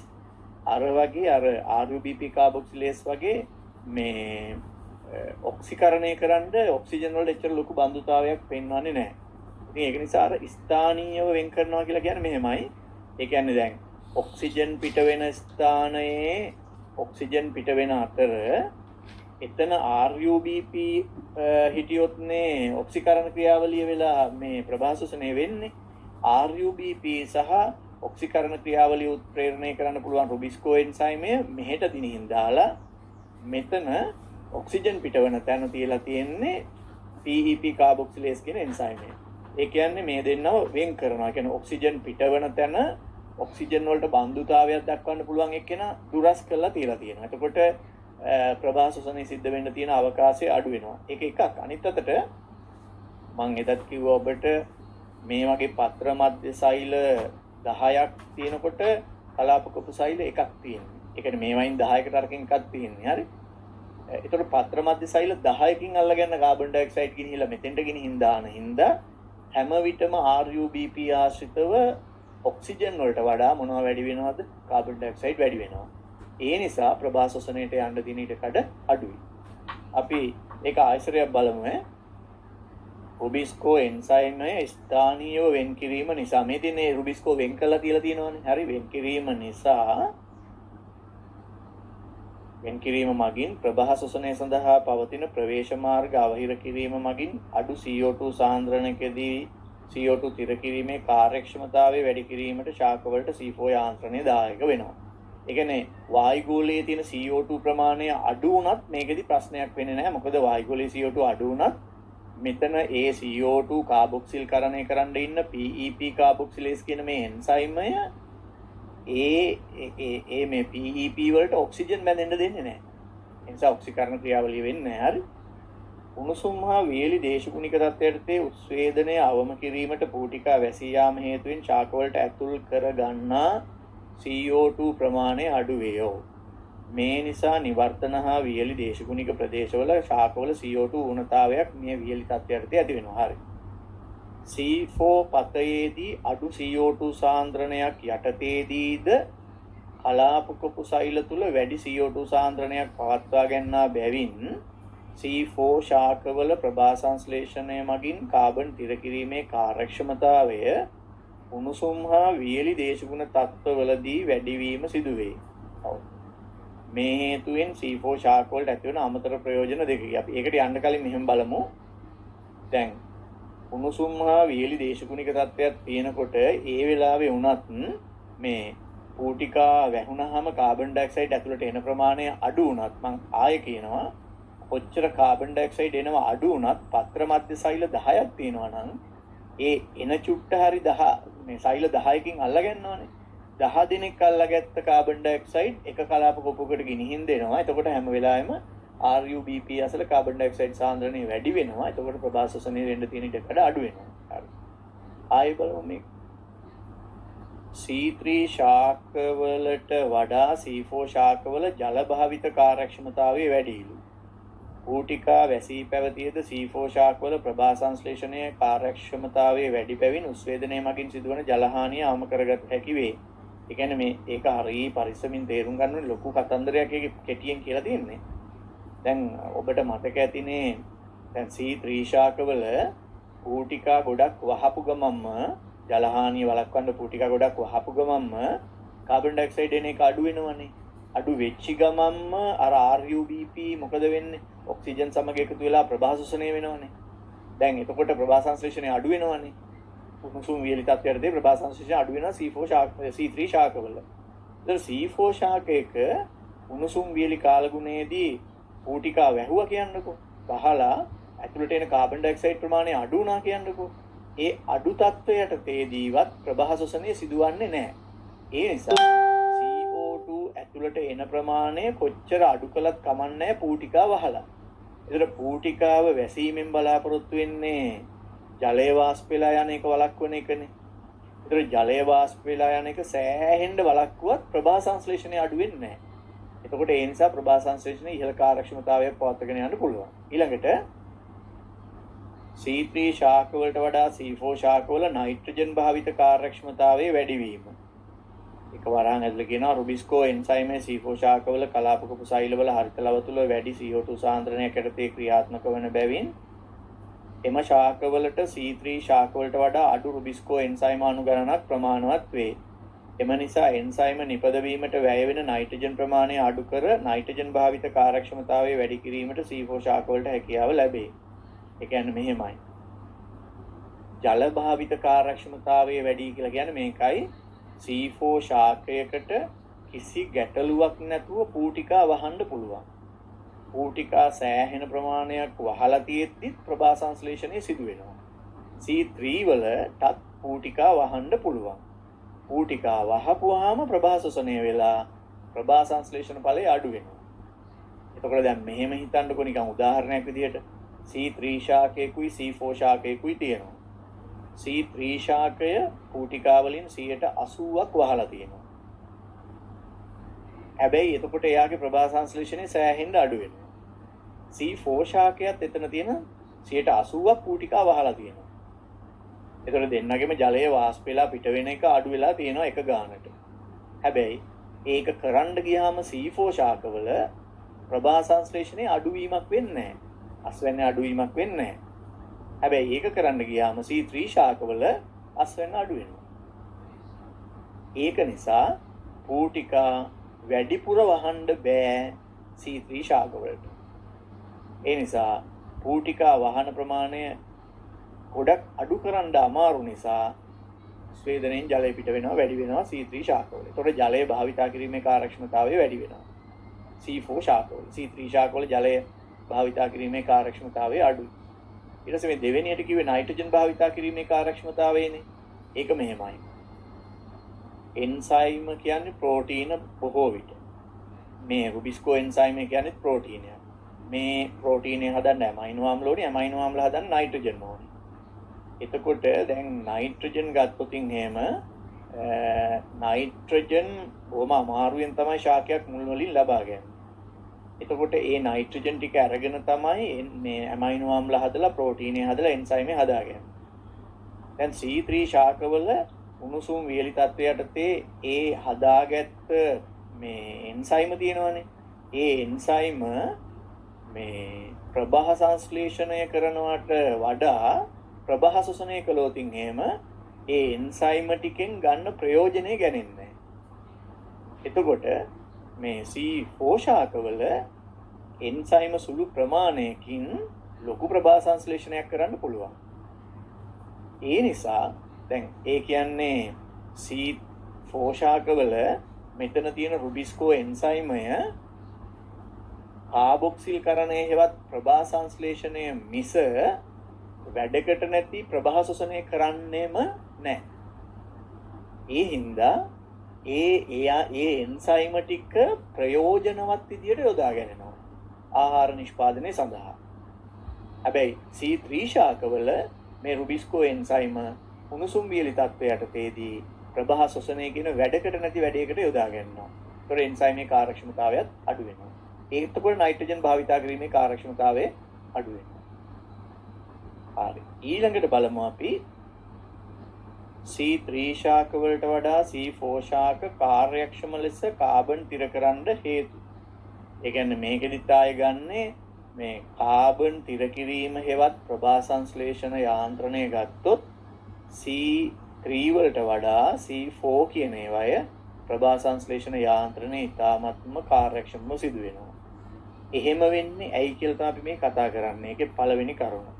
අර වගේ අර RUBP කාබොක්සිලේස් වගේ මේ ඔක්සිකරණය කරන්න ඔක්සිජන් වලට එච්චර ලොකු බඳුතාවයක් පෙන්වන්නේ නැහැ. ඉතින් ඒක නිසා අර ස්ථානීයව වෙන් කරනවා කියලා කියන්නේ මෙහෙමයි. ඒ කියන්නේ දැන් ඔක්සිජන් පිට වෙන ස්ථානයේ ඔක්සිජන් පිට වෙන අතර එතන RUBP හිටියොත්නේ ඔක්සිකරණ ක්‍රියාවලිය වෙලා මේ ප්‍රභා ශ්වසනය වෙන්නේ. RUBP සහ ඔක්සිකරණ ක්‍රියාවලිය උත්ප්‍රේරණය කරන්න පුළුවන් රුබිස්කෝ එන්සයිමය මෙහෙට දිනින් දාලා මෙතන ඔක්සිජන් පිටවන තැන තියලා තියෙන්නේ PEP කාබොක්සිලේස් කියන එන්සයිමය. ඒ කියන්නේ මේ දෙන්නව වෙන් කරනවා. ඒ කියන්නේ ඔක්සිජන් පිටවන තැන ඔක්සිජන් වලට බන්ධුතාවයක් දක්වන්න පුළුවන් එක්කෙනා දුරස් කරලා තියලා තියෙනවා. එතකොට ප්‍රභාසෝෂණය සිද්ධ වෙන්න තියෙන අවකාශය අඩු වෙනවා. ඒක එකක්. අනිත් අතට මම එදත් කිව්වා ඔබට මේ වගේ පත්‍ර මධ්‍ය සෛල 10ක් තියෙනකොට කලාප කොපු සෛල එකක් තියෙනවා. ඒ කියන්නේ මේ වයින් 10කට අරකින් එකක් තියෙන්නේ. හරි. ඒතකොට පත්‍ර මධ්‍ය සෛල 10කින් අල්ලගන්න කාබන් ඩයොක්සයිඩ් ගෙනහිලා මෙතෙන්ට ගෙනහින් දාන හින්දා හැම විටම RUBP ආශ්‍රිතව ඔක්සිජන් වලට වඩා මොනවා වැඩි වෙනවද? කාබන් ඩයොක්සයිඩ් වැඩි වෙනවා. ඒ නිසා ප්‍රභාසෝෂණයට යන්න දින ඉඩකඩ අඩුයි. අපි ඒක ආයතරයක් බලමු ඈ. රුබිස්කෝ එන්සයිම්ය ස්ථානීයව වෙන් කිරීම නිසා මේ දිනේ රුබිස්කෝ වෙන් කළා කියලා තියෙනවනේ. හරි වෙන් කිරීම නිසා වෙන් කිරීම මගින් ප්‍රභාසෝෂණය සඳහා පවතින ප්‍රවේශ මාර්ග අවහිර කිරීම මගින් අඩු CO2 සාන්ද්‍රණයකදී CO2 තිර කිරීමේ කාර්යක්ෂමතාවය වැඩි කිරීමට ශාකවලට C4 යාන්ත්‍රණය දායක වෙනවා. ඒ කියන්නේ වායුගෝලයේ තියෙන CO2 ප්‍රමාණය අඩු වුණත් මේකෙදි ප්‍රශ්නයක් වෙන්නේ නැහැ. මොකද වායුගෝලයේ CO2 අඩු වුණත් මෙතන ඒ CO2 කාබොක්සිල් කරණය කරන්න ඉන්න PEP කාබොක්සිලේස් කියන මේ එන්සයිමය ඒ මේ PEP වලට ඔක්සිජන් බැඳෙන්න දෙන්නේ නැහැ. ඒ නිසා ඔක්සිකරණ ක්‍රියාවලිය වෙන්නේ නැහැ. හරි. උණුසුම් හා වියලි දේශගුණික තත්ත්වයටදී උත්සේදනය අවම කිරීමට පූටිකා වැසී යාම හේතුවෙන් ශාකවලට ඇතුල් කර ගන්නා CO2 ප්‍රමාණය අඩු වේයෝ. මේ නිසා නිවර්තන හා වියලි දේශගුණික ප්‍රදේශවල ශාකවල CO2 ඌනතාවයක් මේ වියලි තත්ත්වයටදී ඇති වෙනවා. හරි. C4 පතයේදී අඩු CO2 සාන්ද්‍රණයක් යටතේදීද කලාප කොපු සෛල තුල වැඩි CO2 සාන්ද්‍රණයක් පවත්වා ගන්නා බැවින් C4 ශාකවල ප්‍රභා සංශ්ලේෂණය මගින් කාබන් තිර කිරීමේ කාර්යක්ෂමතාවය උණුසුම් හා වියලි දේශගුණ තත්ත්වවලදී වැඩිවීම සිදු වේ. මේ හේතුවෙන් C4 ශාකවලට ඇති වන අමතර ප්‍රයෝජන දෙකකි. අපි ඒකට යන්න කලින් මෙහෙම බලමු. දැන් උණුසුම් හා වියලි දේශගුණික තත්ත්වයක් තියෙනකොට ඒ වෙලාවේ වුණත් මේ පූටිකා වැහුණාම කාබන් ඩයොක්සයිඩ් ඇතුළට එන ප්‍රමාණය අඩු වුණත් මම ආයෙ කියනවා කොච්චර කාබන් ඩයොක්සයිඩ් එනවා අඩු වුණත් පත්‍ර මධ්‍ය සෛල 10ක් තියෙනවා නම් ඒ එන චුට්ට හරි 10 මේ සෛල 10කින් අල්ලගන්නවනේ 10 දිනක් අල්ලගත්ත කාබන් ඩයොක්සයිඩ් එක කලාප කොපුවකට ගෙනිහින් දෙනවා. එතකොට හැම වෙලාවෙම RUBP අසල කාබන් ඩයොක්සයිඩ් සාන්ද්‍රණය වැඩි වෙනවා. එතකොට ප්‍රභාසෝෂණය වෙන්න තියෙන ඉඩකඩ අඩු වෙනවා. හරි. ආයෙ බලමු මේ C3 ශාකවලට වඩා C4 ශාකවල ජල භාවිත කාර්යක්ෂමතාවය වැඩිලු. පූටිකා වැසී පැවතියද C4 ශාකවල ප්‍රභා සංශ්ලේෂණයේ කාර්යක්ෂමතාවය වැඩි බැවින් උස්වේදනය මගින් සිදුවන ජලහානිය අවම කරගත හැකි වේ. ඒ කියන්නේ මේ ඒක හරිය පරිස්සමින් තේරුම් ගන්න ඕනේ ලොකු කතන්දරයක් ඒක කෙටියෙන් කියලා තියෙන්නේ. දැන් ඔබට මතක ඇතිනේ දැන් C3 ශාකවල පූටිකා ගොඩක් වහපු ගමන්ම ජලහානිය වළක්වන්න පූටිකා ගොඩක් වහපු ගමන්ම කාබන් ඩයොක්සයිඩ් එන එක අඩු වෙනවනේ. අඩු වෙච්ච ගමන්ම අර RUBP මොකද වෙන්නේ? ඔක්සිජන් සමග එකතු වෙලා ප්‍රභාසෝෂණය වෙනවනේ. දැන් එතකොට ප්‍රභා සංශ්ලේෂණය අඩු වෙනවනේ. උණුසුම් වියලි තත්ත්වයටදී ප්‍රභා සංශ්ලේෂණය අඩු වෙනවා C3 ශාකවල. ඒතර C4 ශාකයක උණුසුම් වියලි කාලගුණයේදී පූටිකා වැහුවා කියන්නකෝ. වහලා ඇතුළට එන කාබන් ඩයොක්සයිඩ් ප්‍රමාණය අඩු වුණා කියන්නකෝ. ඒ අඩු තත්ත්වයටදීවත් ප්‍රභාසෝෂණය සිදුවන්නේ නැහැ. ඒ නිසා CO2 ඇතුළට එන ප්‍රමාණය කොච්චර අඩු කළත් කමන්නේ පූටිකා වහලා. ඒතර පූටිකාව වැසීමෙන් බලාපොරොත්තු වෙන්නේ ජලය වාෂ්ප වෙලා යන එක වළක්වන එකනේ. ඒතර ජලය වාෂ්ප වෙලා යන එක සෑහෙන්න වළක්වුවත් ප්‍රභා සංශ්ලේෂණය අඩු වෙන්නේ නැහැ. එතකොට ඒ නිසා ප්‍රභා සංශ්ලේෂණය ඉහළ කාර්යක්ෂමතාවයක් පවත්වාගෙන යන්න පුළුවන්. ඊළඟට C3 ශාකවලට වඩා C4 ශාකවල නයිට්‍රජන් භාවිත කාර්යක්ෂමතාවයේ වැඩිවීම. එක වරහන් ඇතුළේ කියනවා රුබිස්කෝ එන්සයිමේ C4 ශාකවල කලාප කොපු සෛලවල හරිත ලව තුළ වැඩි CO2 සාන්ද්‍රණයක් යටතේ ක්‍රියාත්මක වන බැවින් එම ශාකවලට C3 ශාකවලට වඩා අඩු රුබිස්කෝ එන්සයිම අණු ගණනක් ප්‍රමාණවත් වේ. එම නිසා එන්සයිම නිපදවීමට වැය වෙන නයිට්‍රජන් ප්‍රමාණය අඩු කර නයිට්‍රජන් භාවිත කාර්යක්ෂමතාවය වැඩි කිරීමට C4 ශාකවලට හැකියාව ලැබේ. ඒ කියන්නේ මෙහෙමයි. ජල භාවිත කාර්යක්ෂමතාවය වැඩි කියලා කියන්නේ මේකයි. C4 ශාකයකට කිසි ගැටලුවක් නැතුව පූටිකා වහන්න පුළුවන්. පූටිකා සෑහෙන ප්‍රමාණයක් වහලා තියෙද්දිත් ප්‍රභා සංශ්ලේෂණය සිදු වෙනවා. C3 වලටත් පූටිකා වහන්න පුළුවන්. පූටිකා වහපුවාම ප්‍රභා ශෝෂණය වෙලා ප්‍රභා සංශ්ලේෂණ ඵලය අඩු වෙනවා. එතකොට දැන් මෙහෙම හිතන්නකො නිකන් උදාහරණයක් විදිහට C3 ශාකයකුයි C4 ශාකයකුයි තියෙනවා. C3 ශාකය පූටිකා වලින් 80%ක් වහලා තියෙනවා. හැබැයි එතකොට එයාගේ ප්‍රභා සංශ්ලේෂණය සෑහෙන්න අඩු වෙනවා. C4 ශාකයත් එතන තියෙන 80%ක් පූටිකා වහලා තියෙනවා. එතකොට දෙන්නගෙම ජලය වාෂ්ප වෙලා පිට වෙන එක අඩු වෙලා තියෙනවා එක ගානට. හැබැයි ඒක කරන්න ගියාම C4 ශාකවල ප්‍රභා සංශ්ලේෂණයේ අඩුවීමක් වෙන්නේ නැහැ. අස්වැන්නේ අඩුවීමක් වෙන්නේ නැහැ. හැබැයි ඒක කරන්න ගියාම C3 ශාකවල අස්වැන්න අඩු වෙනවා. ඒක නිසා පූටිකා වැඩිපුර වහන්න බෑ C3 ශාකවලට. ඒ නිසා පූටිකා වහන ප්‍රමාණය ගොඩක් අඩු කරන්න අමාරු නිසා ස්වේදනයෙන් ජලය පිට වෙනවා වැඩි වෙනවා C3 ශාකවල. ඒතකොට ජලය භාවිතා කිරීමේ කාර්යක්ෂමතාවය වැඩි වෙනවා. C4 ශාකවල. C3 ශාකවල ජලය භාවිතා කිරීමේ කාර්යක්ෂමතාවය අඩුයි. ඊට පස්සේ මේ දෙවෙනියට කිව්වේ නයිට්‍රජන් භාවිතා කිරීමේ කාර්යක්ෂමතාවයනේ. ඒක මෙහෙමයි. එන්සයිම කියන්නේ ප්‍රෝටීන බොහෝ විට. මේ රුබිස්කෝ එන්සයිම කියන්නේ ප්‍රෝටීනයක්. මේ ප්‍රෝටීනය හදන්න ඇමයිනෝ ආම්ල ඕනේ. ඇමයිනෝ ආම්ල හදන්න නයිට්‍රජන් ඕනේ. එතකොට දැන් නයිට්‍රජන් ගත්තොතින් එහෙම නයිට්‍රජන් බොහොම අමාරුවෙන් තමයි ශාකයක් මුල් වලින් ලබා ගන්නේ. එතකොට ඒ නයිට්‍රජන් ටික අරගෙන තමයි මේ ඇමයිනෝ ආම්ල හදලා ප්‍රෝටීනය හදලා එන්සයිමේ හදාගන්නේ. දැන් C3 ශාකවල උණුසුම් වියලි තත්ත්වයටතේ ඒ හදාගත්ත මේ එන්සයිම තියෙනවනේ. ඒ එන්සයිම මේ ප්‍රභා සංශ්ලේෂණය කරනවට වඩා ප්‍රභා ශෝෂණය කළොතින් එහෙම ඒ එන්සයිම ටිකෙන් ගන්න ප්‍රයෝජනෙ ගන්නේ. එතකොට මේ C4 ශාකවල එන්සයිම සුළු ප්‍රමාණයකින් ලොකු ප්‍රභා සංශ්ලේෂණයක් කරන්න පුළුවන්. ඒ නිසා දැන් ඒ කියන්නේ C4 ශාකවල මෙතන තියෙන රුබිස්කෝ එන්සයිමය කාබොක්සිල් කරණයේ හෙවත් ප්‍රභා සංශ්ලේෂණය මිස වැඩකට නැති ප්‍රභා ශෝෂණය කරන්නෙම නැහැ. ඒ හින්දා ඒ එන්සයිම ටික ප්‍රයෝජනවත් විදියට යොදා ගන්නවා ආහාර නිෂ්පාදනය සඳහා. හැබැයි C3 ශාකවල මේ රුබිස්කෝ එන්සයිම උණුසුම් වියලි තත්ත්වයටදී ප්‍රභා ශෝෂණය කියන වැඩකට නැති වැඩයකට යොදා ගන්නවා. ඒතර එන්සයිමේ කාර්යක්ෂමතාවයත් අඩු වෙනවා. ඒත් උඩ නයිට්‍රජන් භාවිතා කිරීමේ කාර්යක්ෂමතාවය අඩු වෙනවා. හරි. ඊළඟට බලමු අපි C3 ශාක වලට වඩා C4 ශාක කාර්යක්ෂම ලෙස කාබන් තිරකරන්න හේතු. ඒ කියන්නේ මේකෙදිත් ආයෙ ගන්නේ මේ කාබන් තිර කිරීම හෙවත් ප්‍රභා සංශ්ලේෂණ යාන්ත්‍රණය ගත්තොත් C3 වලට වඩා C4 කියන ඒවාය ප්‍රභා සංශ්ලේෂණ යාන්ත්‍රණය ඉතාමත්ම කාර්යක්ෂමව සිදු වෙනවා. එහෙම වෙන්නේ ඇයි කියලා තමයි අපි මේ කතා කරන්නේ. ඒකේ පළවෙනි කරුණ.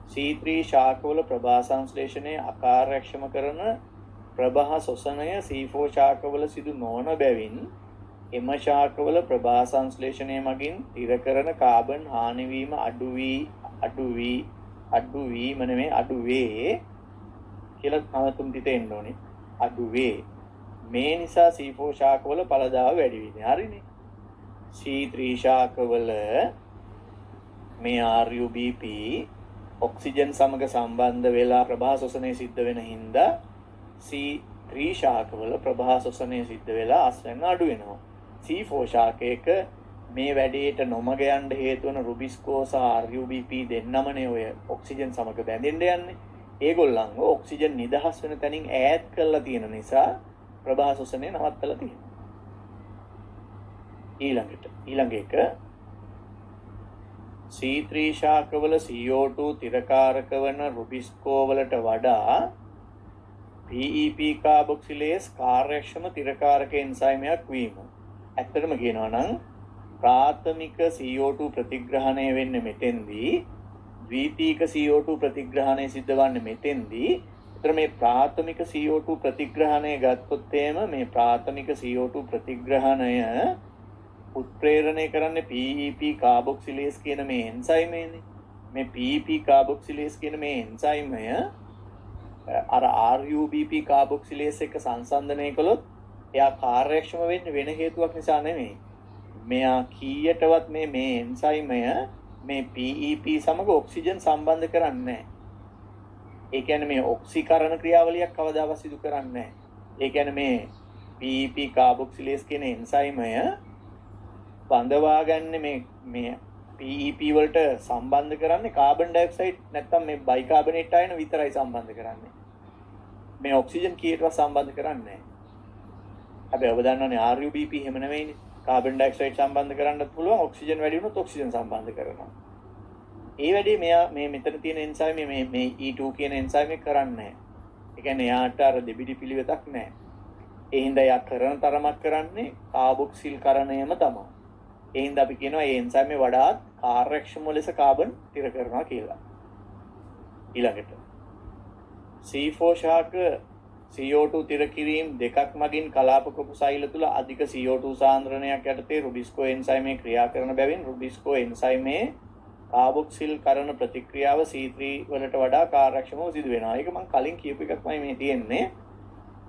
C3 ශාකවල ප්‍රභා සංශ්ලේෂණය අකාර්යක්ෂම කරන ප්‍රභා ශෝෂණය C4 ශාකවල සිදු නොවන බැවින් එම ශාකවල ප්‍රභා සංශ්ලේෂණය මගින් තිර කරන කාබන් හානි වීම අඩු වේ කියලා තවතුම් තිතෙන්න ඕනේ. අඩු වේ. මේ නිසා C4 ශාකවල ඵලදාව වැඩි වෙන්නේ. හරිනේ. C3 ශාකවල මේ RUBP ඔක්සිජන් සමග සම්බන්ධ වෙලා ප්‍රභා ශෝෂණය සිද්ධ වෙන හින්දා C3 ශාකවල ප්‍රභා ශෝෂණය සිද්ධ වෙලා අස්වැන්න අඩු වෙනවා. C4 ශාකයක මේ වැඩේට නොමග යන්න හේතු වන රුබිස්කෝ සහ RUBP දෙන්නමනේ ඔය ඔක්සිජන් සමග බැඳෙන්න යන්නේ. ඒගොල්ලන්ව ඔක්සිජන් නිදහස් වෙන තැනින් ඈත් කරලා තියෙන නිසා ප්‍රභා ශෝෂණය නවත්තලා තියෙනවා. ඊළඟ එක C3 ශාකවල CO2 තිරකාරක වන රුබිස්කෝ වලට වඩා PEP කාබොක්සිලේස් කාර්යක්ෂම තිරකාරක එන්සයිමයක් වීම. ඇත්තටම කියනවා නම් ප්‍රාථමික CO2 ප්‍රතිග්‍රහණය වෙන්නේ මෙතෙන්දී, ද්විතීක CO2 ප්‍රතිග්‍රහණය සිද්ධ වන්නේ මෙතෙන්දී. ඒතර මේ ප්‍රාථමික CO2 ප්‍රතිග්‍රහණය ගත්තොත් එහෙම මේ ප්‍රාථමික CO2 ප්‍රතිග්‍රහණය උත්ප්‍රේරණය කරන්නේ PEP කාබොක්සිලේස් කියන මේ එන්සයිමයනේ. මේ PEP කාබොක්සිලේස් කියන මේ එන්සයිමය අර RUBP කාබොක්සිලේස් එක සංසන්දනය කළොත් එයා කාර්යක්ෂම වෙන්නේ වෙන හේතුවක් නිසා නෙමෙයි. මෙයා කීයටවත් මේ එන්සයිමය මේ PEP සමග ඔක්සිජන් සම්බන්ධ කරන්නේ නැහැ. ඒ කියන්නේ මේ ඔක්සිකරණ ක්‍රියාවලියක් කවදාවත් සිදු කරන්නේ නැහැ. ඒ කියන්නේ මේ PEP කාබොක්සිලේස් කියන එන්සයිමය බඳවා ගන්න මේ PEP වලට සම්බන්ධ කරන්නේ කාබන් ඩයොක්සයිඩ් නැත්නම් මේ බයිකාබනේට් අයන විතරයි සම්බන්ධ කරන්නේ. මේ ඔක්සිජන් කීයටවත් සම්බන්ධ කරන්නේ නැහැ. හැබැයි ඔබ දන්නවනේ RUBP එහෙම නෙවෙයිනේ. කාබන් ඩයොක්සයිඩ් සම්බන්ධ කරන්නත් පුළුවන්, ඔක්සිජන් වැඩි වුණොත් ඔක්සිජන් සම්බන්ධ කරනවා. ඒ වැඩේ මෙයා මේ මෙතන තියෙන එන්සයිම් මේ E2 කියන එන්සයිම් එක කරන්නේ නැහැ. ඒ කියන්නේ යාට අර දෙබිඩි පිළිවෙතක් නැහැ. ඒ හින්දා යා කරන තරමක් කරන්නේ කාබොක්සිල් කරණයම තමයි. ඒ හින්දා අපි කියනවා මේ එන්සයිම් එක වඩාත් කාර්යක්ෂම ලෙස කාබන් තිර කරනවා කියලා. ඊළඟට C4 ශාක CO2 තිර කිරීම දෙකක් මගින් කලාප කොපු සෛල තුල අධික CO2 සාන්ද්‍රණයක් යටතේ රුබිස්කෝ එන්සයිම් එක ක්‍රියා කරන බැවින් රුබිස්කෝ එන්සයිම් එක කාබොක්සිල් කරන ප්‍රතික්‍රියාව C3 වලට වඩා කාර්යක්ෂමව සිදු වෙනවා. ඒක මම කලින් කියපු එකක්මයි මේ තියෙන්නේ.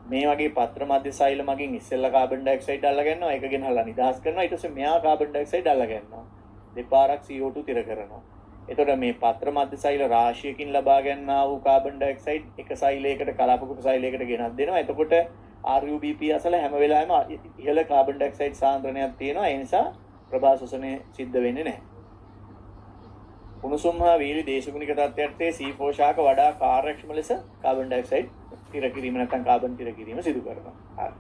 මේ වගේ පත්‍ර මැද සෛල මගින් ඉස්සෙල්ලා කාබන් ඩයොක්සයිඩ් අල්ල ගන්නවා. ඒක ගෙනහලා නිදහස් කරනවා. ඊට පස්සේ මෙයා කාබන් ඩයොක්සයිඩ් අල්ල ගන්නවා. දෙපාරක් CO2 තිර කරනවා. එතකොට මේ පත්‍ර මැද සෛල රාශියකින් ලබා ගන්නා වූ කාබන් ඩයොක්සයිඩ් එක සෛලයකට කලාපකුප සෛලයකට ගෙනත් දෙනවා. එතකොට RUBP අසල හැම වෙලාවෙම ඉහළ කාබන් ඩයොක්සයිඩ් සාන්ද්‍රණයක් තියෙනවා. ඒ නිසා ප්‍රභා ශ්වසනය සිද්ධ වෙන්නේ නැහැ. උණුසුම් හා වීලි දේශගුණික තත්ත්වයන්ට C4 ශාක වඩා කාර්යක්ෂම ලෙස කාබන් ඩයොක්සයිඩ් තිර කිරීම නැත්නම් කාබන් තිර කිරීම සිදු කරනවා. හරි.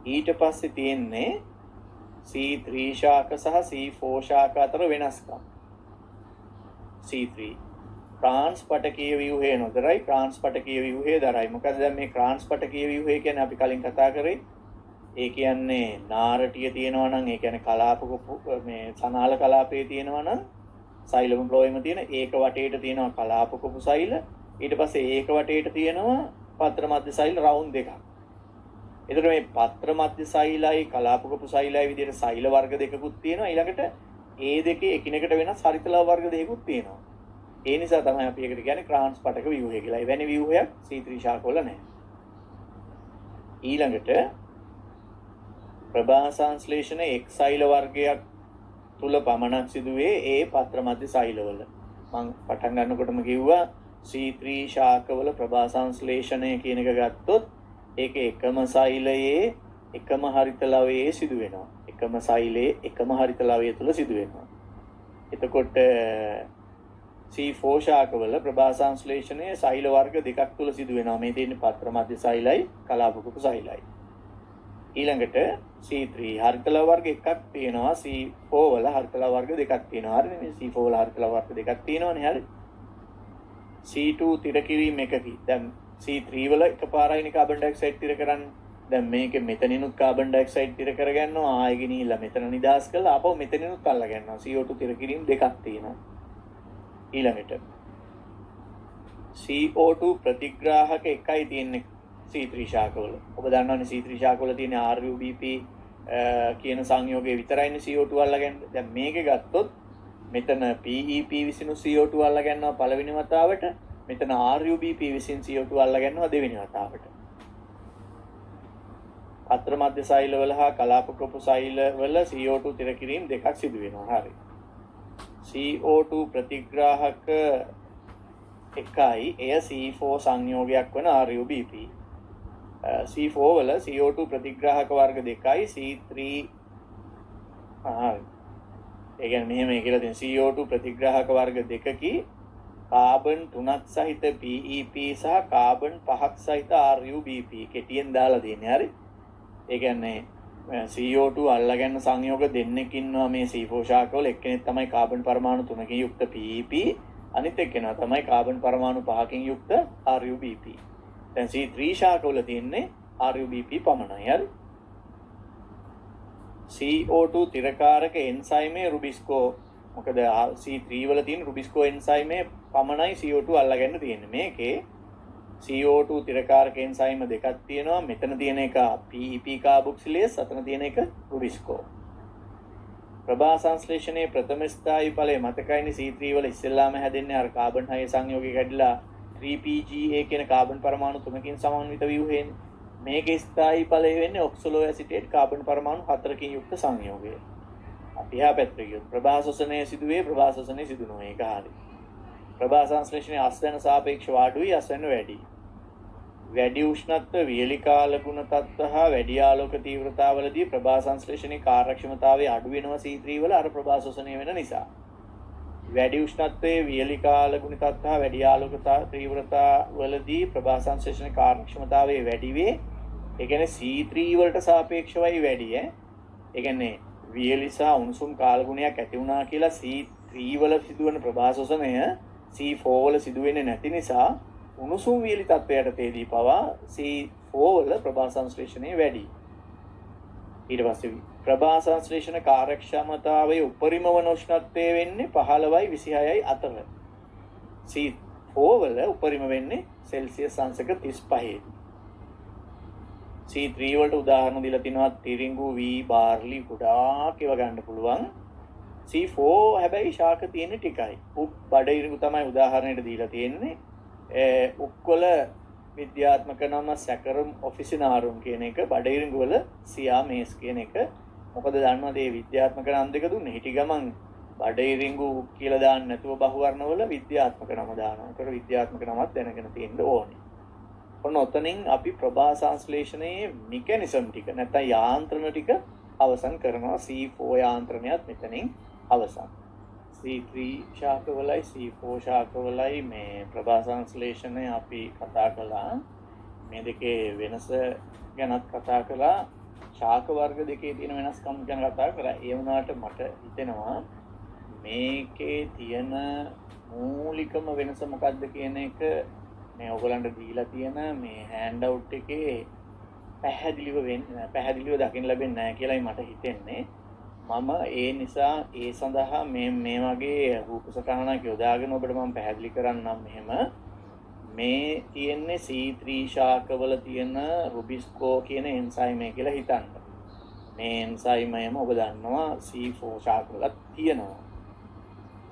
ඊට පස්සේ තියෙන්නේ C3 ශාක සහ C4 ශාක අතර වෙනස්කම්. C3 ට්‍රාන්ස්පටකීය ව්‍යුහය නොදරයි, ට්‍රාන්ස්පටකීය ව්‍යුහය දරයි. මොකද දැන් මේ ට්‍රාන්ස්පටකීය ව්‍යුහය කියන්නේ අපි කලින් කතා කරේ. ඒ කියන්නේ නාරටිය තියෙනවා නම්, ඒ කියන්නේ කලාපක මේ සනාල කලාපයේ තියෙනවා නම් සෛලම ෆ්ලෝයම තියෙන ඒක වටේට තියෙනවා කලාපකොපු සෛල. ඊට පස්සේ ඒක වටේට තියෙනවා පත්‍ර මැද සෛල රවුන්ඩ් දෙකක්. එතකොට මේ පත්‍ර මැද සෛලයි කලාපකොපු සෛලයි විදිහට සෛල වර්ග දෙකකුත් තියෙනවා. ඊළඟට ඒ දෙකේ එකිනෙකට වෙනස් හරිතලා වර්ග දෙකකුත් තියෙනවා. ඒ නිසා තමයි අපි ඒකට කියන්නේ ක්‍රාන්ස්පටක ව්‍යුහය කියලා. එවැනි ව්‍යුහයක් C3 ශාකවල නැහැ. ඊළඟට ප්‍රභා සංශ්ලේෂණ එක් සෛල වර්ගයක් තුල පමණක් සිදුවේ ඒ පත්‍ර මැද සෛලවල. මම පටන් ගන්නකොටම කිව්වා C3 ශාකවල ප්‍රභා සංශ්ලේෂණය කියන එක ගත්තොත් ඒක එකම සෛලයේ එකම හරිත ලවයේ සිදු වෙනවා. එකම සෛලයේ එකම හරිත ලවය තුල සිදු වෙනවා. එතකොට C4 ශාකවල ප්‍රභා සංශ්ලේෂණය සෛල වර්ග දෙකක් තුල සිදු වෙනවා. මේ තියෙන්නේ පත්‍ර මැද සෛලයි කලාපකුපු සෛලයි. ඊළඟට C3 හරිතල වර්ග එකක් තියෙනවා. C4 වල හරිතල වර්ග දෙකක් තියෙනවා. හරිනේ. මේ C4 වල හරිතල වර්ග දෙකක් තියෙනවනේ. හරි. C2 තිර කිරීම එකකි. දැන් C3 වල එකපාරයිනේ කාබන් ඩයොක්සයිඩ් තිර කරන්නේ. දැන් මේකේ මෙතනිනුත් කාබන් ඩයොක්සයිඩ් තිර කරගන්නවා. ආයෙ ගෙනිහිල්ලා මෙතන නිදාස් කරලා ආපහු මෙතනිනුත් අල්ල ගන්නවා. CO2 තිර කිරීම දෙකක් තියෙනවා. ඊළඟට CO2 ප්‍රතිග්‍රාහක එකයි තියෙන්නේ C3 ශාකවල. ඔබ දන්නවනේ C3 ශාකවල තියෙන RUBP කියන සංයෝගය විතරයිනේ CO2 අල්ලගන්නේ. දැන් මේකේ ගත්තොත් මෙතන PEP විසිනු CO2 අල්ලගන්නවා පළවෙනි වතාවට. මෙතන RUBP විසින් CO2 අල්ලගන්නවා දෙවෙනි වතාවට. පත්‍ර මැද සෛලවල හා කලාපකොපු සෛලවල CO2 තිර කිරීම දෙකක් සිදු වෙනවා. හරි. CO2 ප්‍රතිග්‍රාහක එකයි එය C4 සංයෝගයක් වන RUBP. C4 වල CO2 ප්‍රතිග්‍රාහක වර්ග දෙකයි C3 ඒ කියන්නේ මෙහෙම කියලා තියෙන CO2 ප්‍රතිග්‍රාහක වර්ග දෙකකි කාබන් 3ක් සහිත PEP සහ කාබන් 5ක් සහිත RUBP කෙටියෙන් දාලා තියෙන්නේ. හරි. ඒ කියන්නේ CO2 අල්ලගන්න සංයෝග දෙන්නෙක් ඉන්නවා මේ C4 ශාකවල. එක්කෙනෙක් තමයි කාබන් පරමාණු 3කින් යුක්ත PEP, අනිත් එක්කෙනා තමයි කාබන් පරමාණු 5කින් යුක්ත RUBP. දැන් C3 ශාකවල තියෙන්නේ RUBP පමණයි. හරි. CO2 තිරකාරක එන්සයිමේ රුබිස්කෝ. මොකද C3 වල තියෙන රුබිස්කෝ එන්සයිමේ පමණයි CO2 අල්ලගන්න තියෙන්නේ. මේකේ CO2 තිරකාරක එන්සයිම දෙකක් තියෙනවා. මෙතන තියෙන එක PEP කාබොක්සිලේස්, අතන තියෙන එක රුබිස්කෝ. ප්‍රභා සංශ්ලේෂණයේ ප්‍රථම ස්ථායි ඵලය මතකයිනේ C3 වල ඉස්සෙල්ලාම හැදෙන්නේ අර කාබන් 6 සංයෝගය කැඩිලා 3PGA කියන කාබන් පරමාණු 3කින් සමන්විත ව්‍යුහයෙන් මේකේ ස්ථායී ඵලය වෙන්නේ ඔක්සලෝ ඇසිටේට් කාබන් පරමාණු 4කින් යුක්ත සංයෝගය. අපි එහා පැත්තට ගියොත් ප්‍රභා ශෝෂණය සිදුවේ ප්‍රභා ශෝෂණය සිදු නොවේ. ඒක හරියි. ප්‍රභා සංශ්ලේෂණයේ අස්වැන්න සාපේක්ෂව අඩුයි අස්වැන්න වැඩි. වැඩි උෂ්ණත්ව වියලිකා ලගුණ තත්ත්ව හා වැඩි ආලෝක තීව්‍රතාවලදී ප්‍රභා සංශ්ලේෂණයේ කාර්යක්ෂමතාවය අඩු වෙනවා C3 වල අර ප්‍රභා ශෝෂණය වෙන නිසා. වැඩි උෂ්ණත්වයේ වියලිකා ලගුණ තත්ත්ව හා වැඩි ආලෝක තීව්‍රතාවලදී ප්‍රභා සංශ්ලේෂණයේ කාර්යක්ෂමතාවය වැඩි වේ. ඒ කියන්නේ C3 වලට සාපේක්ෂවයි වැඩි ඈ. ඒ කියන්නේ වියලි සහ උණුසුම් කාලගුණයක් ඇති වුණා කියලා C3 වල සිදුවන ප්‍රභා ශෝෂණය C4 වල සිදු වෙන්නේ නැති නිසා උණුසුම් වියලි තත්ත්වයට තේදී පවා C4 වල ප්‍රභා සංශ්ලේෂණය වැඩි. ඊට පස්සේ ප්‍රභා සංශ්ලේෂණ කාර්යක්ෂමතාවයේ උපරිම වන උෂ්ණත්වය වෙන්නේ 15යි 26යි අතර. C4 වල උපරිම වෙන්නේ සෙල්සියස් අංශක 35. C3 වලට උදාහරණ දීලා තිනවා තිරිඟු වී බාර්ලි ගොඩාක් ඒවා ගන්න පුළුවන්. C4 හැබැයි ශාක තියෙන ටිකයි. උක් බඩ ඉරිඟු තමයි උදාහරණයට දීලා තියෙන්නේ. උක්වල විද්‍යාත්මක නම සැකරම් ඔෆිසිනාරුම් කියන එක බඩ ඉරිඟු වල සියා මේස් කියන එක. මොකද දන්නවද මේ විද්‍යාත්මක නම් දෙක දුන්නේ හිටි ගමන් බඩ ඉරිඟු කියලා දාන්න නැතුව බහුවර්ණ වල විද්‍යාත්මක නම දානවා. ඒකට විද්‍යාත්මක නමක් දැනගෙන තියෙන්න ඕනේ. ඔන්න ඔතනින් අපි ප්‍රභා සංශ්ලේෂණයේ මෙකැනිසම් ටික නැත්නම් යාන්ත්‍රණ ටික අවසන් කරනවා. C4 යාන්ත්‍රණයත් මෙතනින් අවසන්. C3 ශාකවලයි C4 ශාකවලයි මේ ප්‍රභා සංශ්ලේෂණය අපි කතා කළා. මේ දෙකේ වෙනස ගැනත් කතා කළා. ශාක වර්ග දෙකේ තියෙන වෙනස්කම් ගැන කතා කරා. ඒ වුණාට මට හිතෙනවා මේකේ තියෙන මූලිකම වෙනස මොකක්ද කියන එක මේ ඔයගලන්ට දීලා තියෙන මේ හෑන්ඩ් අවුට් එකේ පැහැදිලිව දකින්න ලැබෙන්නේ නැහැ කියලායි මට හිතෙන්නේ. මම ඒ නිසා ඒ සඳහා මේ වගේ රූප සටහනක් යොදාගෙන ඔබට මම පැහැදිලි කරන්නම්. මෙහෙම මේ තියෙන්නේ C3 ශාකවල තියෙන රුබිස්කෝ කියන එන්සයිම් එක කියලා හිතන්න. මේ එන්සයිම් එකම ඔබ දන්නවා C4 ශාකවලත් තියෙනවා.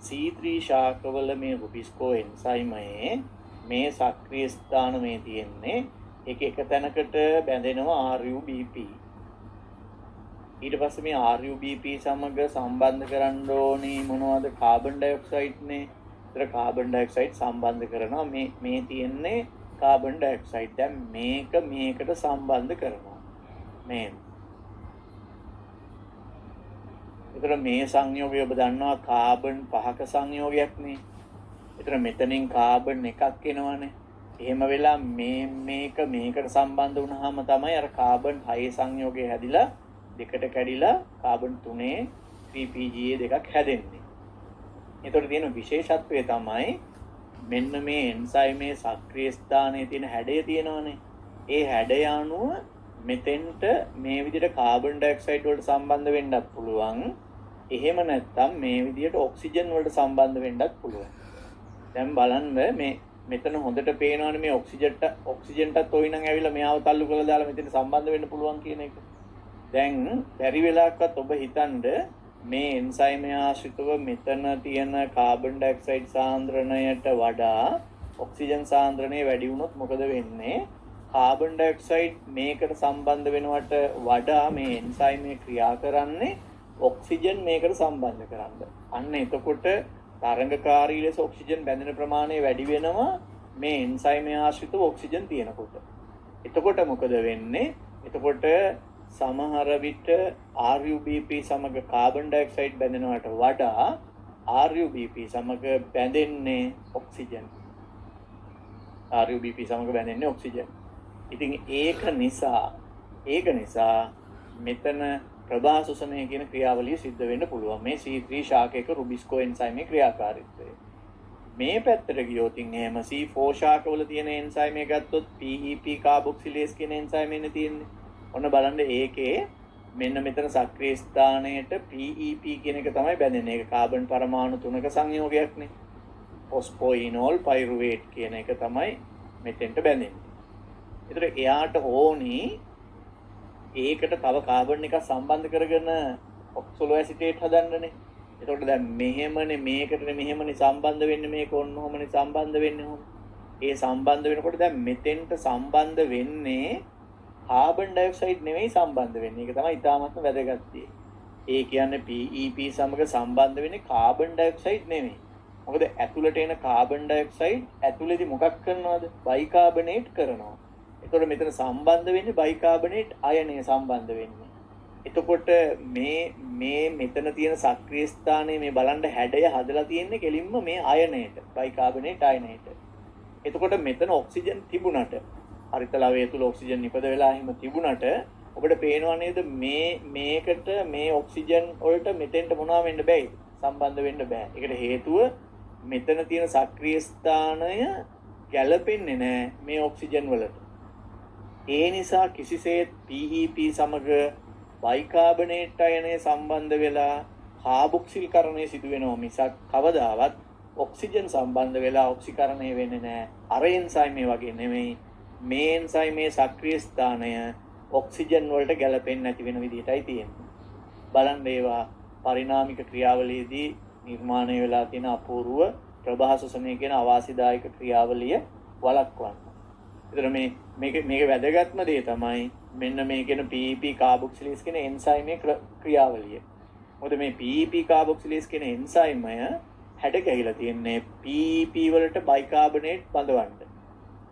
C3 ශාකවල මේ රුබිස්කෝ එන්සයිම් මේ සක්‍රීය ස්ථාන මේ තියෙන්නේ. ඒක එක තැනකට බැඳෙනවා RUBP. ඊට පස්සේ මේ RUBP සමග සම්බන්ධ කරන්න ඕනේ මොනවද? කාබන් ඩයොක්සයිඩ්නේ. ඒතර කාබන් ඩයොක්සයිඩ් සම්බන්ධ කරනවා. මේ තියෙන්නේ කාබන් ඩයොක්සයිඩ්. දැන් මේකට සම්බන්ධ කරනවා. ඒතර මේ සංයෝගය ඔබ දන්නවා කාබන් 5ක සංයෝගයක් නේ. ඒතර මෙතනින් කාබන් එකක් එනවනේ. එහෙම වෙලා මේකට සම්බන්ධ වුණාම තමයි අර කාබන් 6 සංයෝගය හැදිලා දෙකට කැඩිලා කාබන් 3 3PGA දෙකක් හැදෙන්නේ. ඒතකොට තියෙන විශේෂත්වය තමයි මෙන්න මේ එන්සයිමේ සක්‍රීය ස්ථානයේ තියෙන හැඩය තියෙනවනේ. ඒ හැඩය අනුව මෙතෙන්ට මේ විදිහට කාබන් ඩයොක්සයිඩ් වලට සම්බන්ධ වෙන්නත් පුළුවන්. එහෙම නැත්නම් මේ විදිහට ඔක්සිජන් වලට සම්බන්ධ වෙන්නත් පුළුවන්. දැන් බලන්න මෙතන හොඳට පේනවනේ මේ ඔක්සිජන්ටත් ඔයි නම් ඇවිල්ලා මෙයාව තල්ලු කරලා දාලා මෙතන සම්බන්ධ වෙන්න පුළුවන් කියන එක. දැන් බැරි වෙලාවකත් ඔබ හිතන්න මේ එන්සයිම් ආශ්‍රිතව මෙතන තියෙන කාබන් ඩයොක්සයිඩ් සාන්ද්‍රණයට වඩා ඔක්සිජන් සාන්ද්‍රණය වැඩි වුණොත් මොකද වෙන්නේ? කාබන් ඩයොක්සයිඩ් මේකට සම්බන්ධ වෙනවට වඩා මේ එන්සයිම් ක්‍රියා කරන්නේ ඔක්සිජන් මේකට සම්බන්ධ කරන්න. අන්න එතකොට තරංගකාරී ලෙස ඔක්සිජන් බැඳෙන ප්‍රමාණය වැඩි වෙනවා මේ එන්සයිම් ආශ්‍රිතව ඔක්සිජන් තියෙනකොට. එතකොට මොකද වෙන්නේ? එතකොට සමහර විට RUBP සමග කාබන් ඩයොක්සයිඩ් බැඳෙනවට වඩා RUBP සමග බැඳෙන්නේ ඔක්සිජන්. RUBP සමග බැඳෙන්නේ ඔක්සිජන්. ඉතින් ඒක නිසා මෙතන ප්‍රභා ශෝෂණය කියන ක්‍රියාවලිය සිද්ධ වෙන්න පුළුවන්. මේ C3 ශාකයක රුබිස්කෝ එන්සයිමේ ක්‍රියාකාරීත්වය. මේ පැත්තට ගියොත් එහෙම C4 ශාකවල තියෙන එන්සයිම් එක ගත්තොත් PEP කාබොක්සිලේස් කියන එන්සයිම් එකනේ තියෙන්නේ. ඔන්න බලන්න ඒකේ මෙන්න මෙතන සක්‍රීය ස්ථානයට PEP කියන එක තමයි බැඳෙන්නේ. ඒක කාබන් පරමාණු 3ක සංයෝගයක්නේ. ෆොස්ෆොයිනෝල් පයිරුවේට් කියන එක තමයි මෙතෙන්ට බැඳෙන්නේ. ඒතර එයාට ඕනි ඒකට තව කාබන් එකක් සම්බන්ධ කරගෙන ඔක්සලෝ ඇසිටේට් හදන්නනේ. එතකොට දැන් මෙහෙමනේ මේකටනේ මෙහෙමනේ සම්බන්ධ වෙන්නේ මේක ඔන්න ඔහමනේ සම්බන්ධ වෙන්නේ ඔහම. ඒ සම්බන්ධ වෙනකොට දැන් මෙතෙන්ට සම්බන්ධ වෙන්නේ කාබන් ඩයොක්සයිඩ් නෙවෙයි සම්බන්ධ වෙන්නේ. ඒක තමයි ඉතාමත්ම වැදගත් දේ. ඒ කියන්නේ PEP සමග සම්බන්ධ වෙන්නේ කාබන් ඩයොක්සයිඩ් නෙවෙයි. මොකද ඇතුළට එන කාබන් ඩයොක්සයිඩ් ඇතුළේදී මොකක් කරනවද? බයිකාබනේට් කරනවා. එතකොට මෙතන සම්බන්ධ වෙන්නේ බයිකාබනේට් අයනය සම්බන්ධ වෙන්නේ. එතකොට මේ මෙතන තියෙන සක්‍රීය ස්ථානයේ මේ බලන්න හැඩය හදලා තියෙන්නේ කෙලින්ම මේ අයනයට, බයිකාබනේට් අයනයට. එතකොට මෙතන ඔක්සිජන් තිබුණට, හරිතලවයේ තුල ඔක්සිජන් නිපද වෙලා හිම තිබුණට ඔබට පේනවා නේද මේකට මේ ඔක්සිජන් වලට මෙතෙන්ට මොනවා වෙන්න බැයිද? සම්බන්ධ වෙන්න බෑ. ඒකට හේතුව මෙතන තියෙන සක්‍රීය ස්ථානය ගැළපෙන්නේ නැහැ මේ ඔක්සිජන් වලට. ඒ නිසා කිසිසේත් PEP සමග බයිකාබනේට් අයනය සම්බන්ධ වෙලා කාබොක්සිල්කරණය සිදු වෙනවා මිසක් කවදාවත් ඔක්සිජන් සම්බන්ධ වෙලා ඔක්සිකරණය වෙන්නේ නැහැ. අර එන්සයිමේ වගේ නෙමෙයි. මේ එන්සයිමේ සක්‍රීය ස්ථානය ඔක්සිජන් වලට ගැලපෙන්නේ නැති වෙන විදිහටයි තියෙන්නේ. බලන්න ඒවා පරිණාමික ක්‍රියාවලියේදී නිර්මාණය වෙලා තියෙන අපූර්ව ප්‍රභා ශ්වසනය කියන අවාසිදායක ක්‍රියාවලිය වළක්වන්න. ඒතර මේක වැදගත්ම දේ තමයි මෙන්න මේ කියන PEP කාබොක්සිලේස් කියන එන්සයිමේ ක්‍රියාවලිය. මොකද මේ PEP කාබොක්සිලේස් කියන එන්සයිමය හැඩ ගැහිලා තියෙන්නේ PEP වලට බයිකාබනේට් බඳවන්න.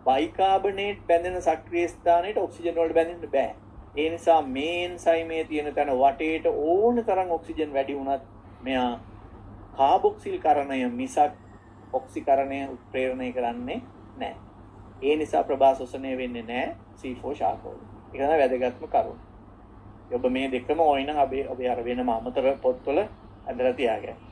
බයිකාබනේට් බැඳෙන සක්‍රීය ස්ථානයට ඔක්සිජන් වලට බැඳෙන්න බෑ. ඒ නිසා මේ එන්සයිමේ තියෙන තැන වටේට ඕන තරම් ඔක්සිජන් වැඩි වුණත් මෙයා කාබොක්සිල්කරණය මිසක් ඔක්සිකරණය උත්ප්‍රේරණය කරන්නේ නැහැ. ඒ නිසා ප්‍රභා ශ්වසනය වෙන්නේ නැහැ C4 ශාකවල. ඒක තමයි වැදගත්ම කරුණ. ඔබ මේ දෙකම ඕන නම් අපි අර වෙනම අමතර පොත්වල ඇදලා තියාගන්න.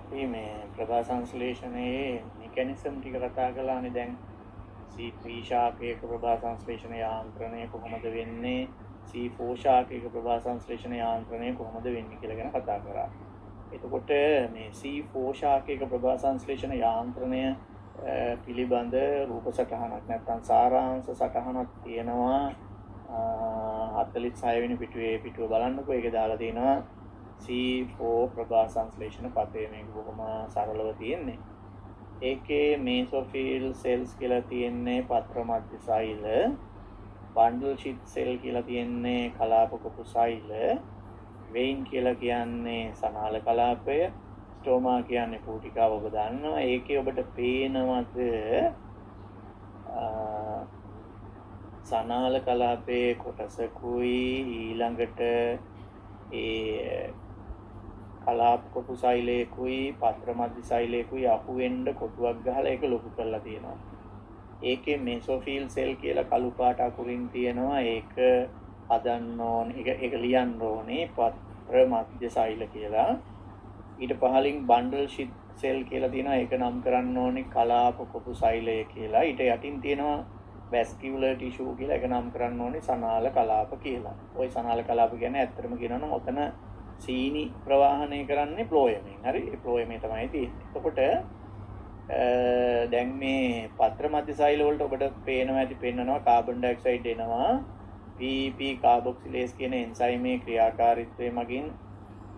අපි මේ ප්‍රභා සංශ්ලේෂණයේ මෙකැනිසම් ටික කතා කළානේ. දැන් C3 ශාකයක ප්‍රභා සංශ්ලේෂණ යාන්ත්‍රණය කොහොමද වෙන්නේ, C4 ශාකයක ප්‍රභා සංශ්ලේෂණ යාන්ත්‍රණය කොහොමද වෙන්නේ කියලා ගැන කතා කරා. එතකොට මේ C4 ශාකයක ප්‍රභා සංශ්ලේෂණ යාන්ත්‍රණය පිළිබඳ රූප සටහනක් නැත්නම් සාරාංශ සටහනක් තියෙනවා. 46 වෙනි පිටුව බලන්නකෝ. ඒකේ දාලා තියෙනවා C4 ප්‍රභා සංශ්ලේෂණ පතේ. මේක බොහොම සරලව තියෙන්නේ. ඒකේ මේසොෆිල් සෙල්ස් කියලා තියෙන්නේ පත්‍ර මධ්‍ය සෛල, බන්ඩල් ෂීට් සෙල් කියලා තියෙන්නේ කලාප කොටු සෛල, වෙයින් කියලා කියන්නේ සනාල කලාපය, ස්ටෝමා කියන්නේ කූටිකාව. ඔබ දන්නවා. ඒකේ ඔබට පේනවද සනාල කලාපයේ කොටසකුයි ඊළඟට ඒ කලාප කොටු සෛලයකුයි පත්‍ර මධ්‍ය සෛලයකුයි අහු වෙන්න කොටුවක් ගහලා ඒක ලොකු කරලා තියෙනවා. ඒකේ මේසොෆිල් සෙල් කියලා කළු පාට අකුරින් තියෙනවා. ඒක හදන්න ඕනේ, ඒක ලියන්න ඕනේ පත්‍ර මධ්‍ය සෛල කියලා. ඊට පහලින් බන්ඩල් ෂීට් සෙල් කියලා තියෙනවා. ඒක නම් කරන්න ඕනේ කලාප කොටු සෛලය කියලා. ඊට යටින් තියෙනවා වැස්කියුලර් ටිෂු කියලා. ඒක නම් කරන්න ඕනේ සනාල කලාප කියලා. ওই සනාල කලාප කියන්නේ ඇත්තටම කියනවා නම් ඔතන සීනි ප්‍රවාහනය කරන්නේ ෆ්ලෝයමෙන්. හරි, ඒ ෆ්ලෝයමේ තමයි තියෙන්නේ. එතකොට දැන් මේ පත්‍ර මධ්‍ය සෛල වලට ඔබට පේනවා ඇති, පෙන්නනවා කාබන් ඩයොක්සයිඩ් එනවා. PEP කාබොක්සිලේස් කියන එන්සයිමේ ක්‍රියාකාරීත්වය මගින්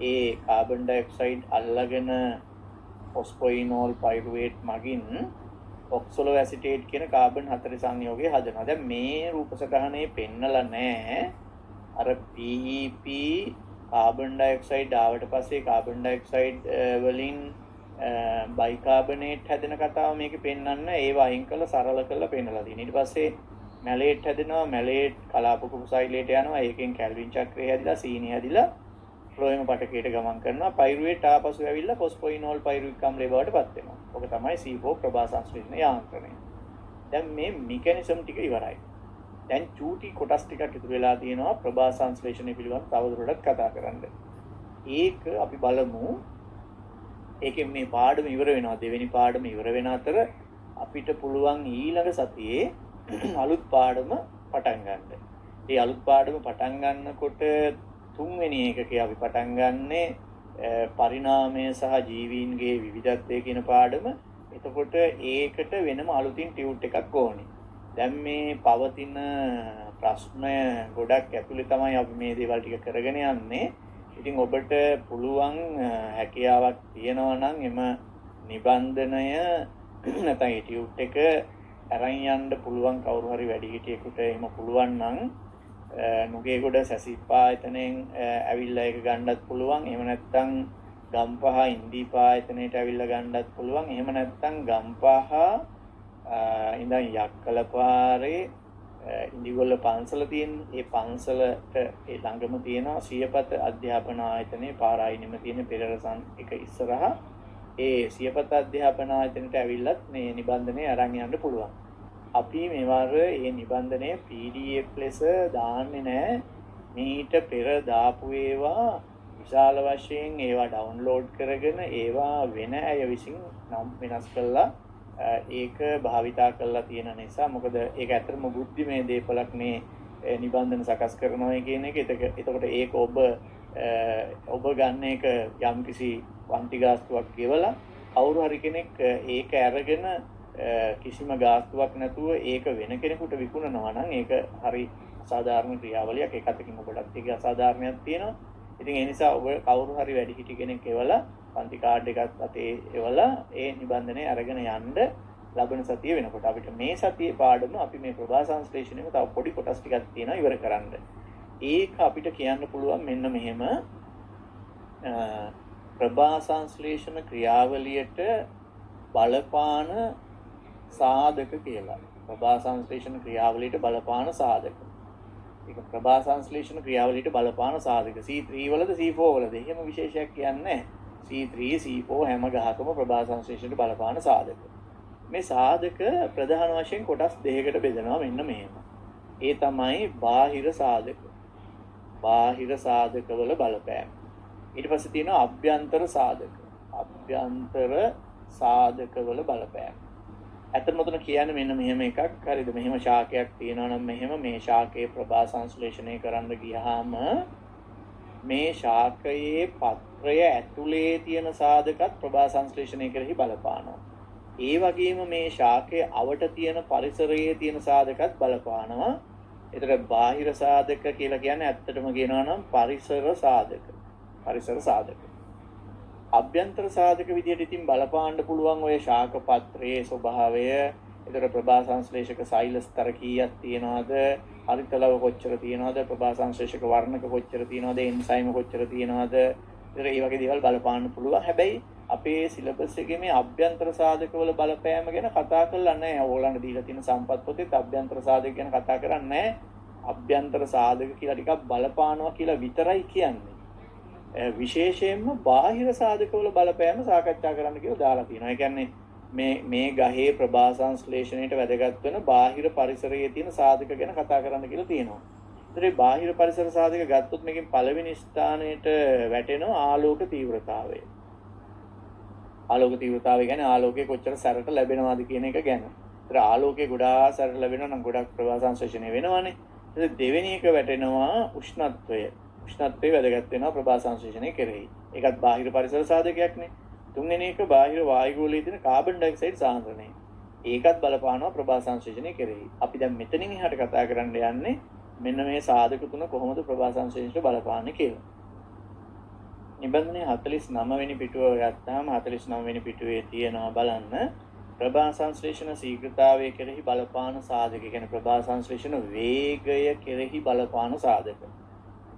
ඒ කාබන් ඩයොක්සයිඩ් අල්ලගෙන ෆොස්ෆොයිනෝල් පයිරුවේට් මගින් ඔක්සලෝ ඇසිටේට් කියන කාබන් 4 සංයෝගය හදනවා. දැන් මේ රූප සටහනේ පෙන්නලා නැහැ. අර PEP කාබන් ඩයොක්සයිඩ් ආවට පස්සේ කාබන් ඩයොක්සයිඩ් වලින් බයිකාබනේට් හැදෙන කතාව මේකේ පෙන්වන්න ඒව අයින් කරලා සරල කරලා පෙන්නලා තියෙනවා. ඊට පස්සේ මැලේට් හැදෙනවා. මැලේට් කලාපකුසයිලේට යනවා. ඒකෙන් කැල්වින් චක්‍රය හැදිලා සීනි හැදිලා ෆ්ලෝයම පටකයට ගමන් කරනවා. පයිරුවේට් ආපසු ඇවිල්ලා ෆොස්ෆොයිනෝල් පයිරුවික් අම්ලය බවට පත් වෙනවා. ඔක තමයි C4 ප්‍රභා සංශ්ලේෂණ යාන්ත්‍රණය. දැන් මේ මෙකැනිසම් ටික ඉවරයි. දැන් චූටි කොටස් ටිකක් ඉතුරු වෙලා තියෙනවා ප්‍රභා සංශ්ලේෂණය පිළිබඳව තවදුරටත් කතා කරන්න. ඒක අපි බලමු. ඒකෙන් මේ පාඩම ඉවර වෙනවා. දෙවෙනි පාඩම ඉවර වෙන අතර අපිට පුළුවන් ඊළඟ සතියේ අලුත් පාඩම පටන් ගන්න. මේ අලුත් පාඩම පටන් ගන්නකොට තුන්වෙනි එකකේ අපි පටන් ගන්නේ පරිණාමය සහ ජීවීන්ගේ විවිධත්වය කියන පාඩම. එතකොට ඒකට වෙනම අලුතින් ටියුට් එකක් ඕනේ. දැන් මේ පවතින ප්‍රශ්න ගොඩක් ඇතුලේ තමයි අපි මේ දේවල් ටික කරගෙන යන්නේ. ඉතින් ඔබට පුළුවන් හැකියාවක් තියෙනවා නම් එම නිබන්ධනය නැත්නම් ටියුට් එක අරන් යන්න පුළුවන් කවුරු හරි වැඩිහිටියෙකුට එහෙම පුළුවන් නම් නුගේගොඩ සැසිපා එතනෙන් ඇවිල්ලා ඒක ගන්නත් පුළුවන්. එහෙම නැත්නම් ගම්පහ ඉන්දීපා එතනට ඇවිල්ලා ගන්නත් පුළුවන්. එහෙම නැත්නම් ගම්පහ ඉඳන් යක්කල පාරේ ඉන්දිගොල්ල පන්සල තියෙන ඒ පන්සලට ඒ ළඟම තියෙනවා සියපත අධ්‍යාපන ආයතනයේ පාරායිනෙම තියෙන පෙරරසන් එක ඉස්සරහා ඒ සියපත අධ්‍යාපන ආයතනයට ඇවිල්ලත් මේ නිබන්ධනය අරන් යන්න පුළුවන්. අපි මේවර මේ නිබන්ධනය PDF ලෙස දාන්නේ නැහැ. මීට පෙර දාපු ඒවා විශාල වශයෙන් ඒවා ඩවුන්ලෝඩ් කරගෙන ඒවා වෙන අය විසින් නම් වෙනස් කළා ඒක භාවිතා කරලා තියෙන නිසා. මොකද ඒක ඇත්තටම බුද්ධිමය දේපලක් මේ නිබන්ධන සකස් කරනවා කියන එක. එතකොට ඒක ඔබ ගන්න එක යම්කිසි වන්ති ගාස්තුවක් ගෙවලා කවුරු හරි කෙනෙක් ඒක අරගෙන කිසිම ගාස්තුවක් නැතුව ඒක වෙන කෙනෙකුට විකුණනවා නම් ඒක හරි අසාධාරණ ක්‍රියාවලියක්. ඒක අතකින් ඔබටත් ඒක අසාධාරණයක් තියෙනවා. ඉතින් ඒ නිසා ඔබ කවුරු හරි වැඩිහිටි කෙනෙක් එවලා පන්ති කාඩ් එකක් අතේ එවලා ඒ නිබන්ධනය අරගෙන යන්න ලබන සතිය වෙනකොට අපිට මේ සතියේ පාඩම අපි මේ ප්‍රභා සංශ්ලේෂණයෙම තව පොඩි කොටස් ටිකක් තියෙනවා ඉවර කරන්න. ඒක අපිට කියන්න පුළුවන් මෙන්න මෙහෙම ප්‍රභා සංශ්ලේෂණ ක්‍රියාවලියට බලපාන සාධක කියලා. ප්‍රභා සංශ්ලේෂණ ක්‍රියාවලියට බලපාන සාධක. ඒක ප්‍රභා සංශ්ලේෂණ ක්‍රියාවලියට බලපාන සාධක. C3 වලද C4 වලද එහෙම විශේෂයක් කියන්නේ C3 C4 හැම ගහකම ප්‍රභා සංශ්ලේෂණයට බලපාන සාධක. මේ සාධක ප්‍රධාන වශයෙන් කොටස් දෙකකට බෙදනවා මෙන්න මෙහෙම. ඒ තමයි බාහිර සාධක. බාහිර සාධකවල බලපෑම. ඊට පස්සේ තියෙනවා අභ්‍යන්තර සාධක. අභ්‍යන්තර සාධකවල බලපෑම. ඇත්තටම උතන කියන්නේ මෙන්න මෙහෙම එකක්. හරිද? මෙහෙම ශාකයක් තියෙනවා නම් මෙහෙම මේ ශාකයේ ප්‍රභා සංශ්ලේෂණය කරන්න ගියාම මේ ශාකයේ පත්‍රය ඇතුලේ තියෙන සාධකත් ප්‍රභා සංශ්ලේෂණය කෙරෙහි බලපානවා. ඒ වගේම මේ ශාකයේ අවට තියෙන පරිසරයේ තියෙන සාධකත් බලපානවා. ඒතර බාහිර සාධක කියලා කියන්නේ ඇත්තටම කියනවා නම් පරිසර සාධක. පරිසර සාධක. අභ්‍යන්තර සාධක විදිහට ඉතින් බලපාන්න පුළුවන් ඔය ශාක පත්‍රයේ ස්වභාවය. ඒතර ප්‍රභා සංශ්ලේෂක සෛල ස්තර කීයක් තියනවද? හරිතලව කොච්චර තියනවද? ප්‍රභා සංශ්ලේෂක වර්ණක කොච්චර තියනවද? එන්සයිම කොච්චර තියනවද? ඒතර මේ වගේ දේවල් බලපාන්න පුළුවන්. හැබැයි අපේ සිලබස් එකේ මේ අභ්‍යන්තර සාධකවල බලපෑම ගැන කතා කරලා නැහැ. ඕගොල්ලන්ට දීලා තියෙන සම්පත් පොතේ අභ්‍යන්තර සාධක ගැන කතා කරන්නේ නැහැ. අභ්‍යන්තර සාධක කියලා ටිකක් බලපානවා කියලා විතරයි කියන්නේ. විශේෂයෙන්ම බාහිර සාධකවල බලපෑම සාකච්ඡා කරන්න කියලා දාලා තියෙනවා. ඒ කියන්නේ මේ ගහේ ප්‍රභා සංශ්ලේෂණයට වැදගත් වෙන බාහිර පරිසරයේ තියෙන සාධක ගැන කතා කරන්න කියලා තියෙනවා. ඒතරේ බාහිර පරිසර සාධක ගත්තොත් මේකෙන් පළවෙනි ස්ථානයට වැටෙනවා ආලෝක තීව්‍රතාවය. ආලෝක තීව්‍රතාවය කියන්නේ ආලෝකයේ කොච්චර සැරට ලැබෙනවද කියන එක ගැන. ඒතර ආලෝකයේ ගොඩාක් සැරට ලැබෙනවා නම් ගොඩක් ප්‍රභා සංශ්ලේෂණය වෙනවනේ. ඒත් දෙවෙනි එක වැටෙනවා උෂ්ණත්වය. උෂ්ණත්වය වැදගත් වෙනවා ප්‍රභා සංශ්ලේෂණය කෙරෙහි. ඒකත් බාහිර පරිසර සාධකයක්නේ. තුන්වෙනි එක බාහිර වායුගෝලයේ තියෙන කාබන් ඩයොක්සයිඩ් සාන්ද්‍රණය. ඒකත් බලපානවා ප්‍රභා සංශ්ලේෂණය කෙරෙහි. අපි දැන් මෙතනින් එහාට කතා කරන්න යන්නේ මෙන්න මේ සාධක තුන කොහොමද ප්‍රභා සංශ්ලේෂණයට බලපාන්නේ කියලා. නිබන්ධනයේ 49 වෙනි පිටුව ගත්තාම 49 වෙනි පිටුවේ තියෙනවා බලන්න ප්‍රභා සංශ්ලේෂණ ශීඝ්‍රතාවය කෙරෙහි බලපාන සාධක. කියන්නේ ප්‍රභා සංශ්ලේෂණ වේගය කෙරෙහි බලපාන සාධක.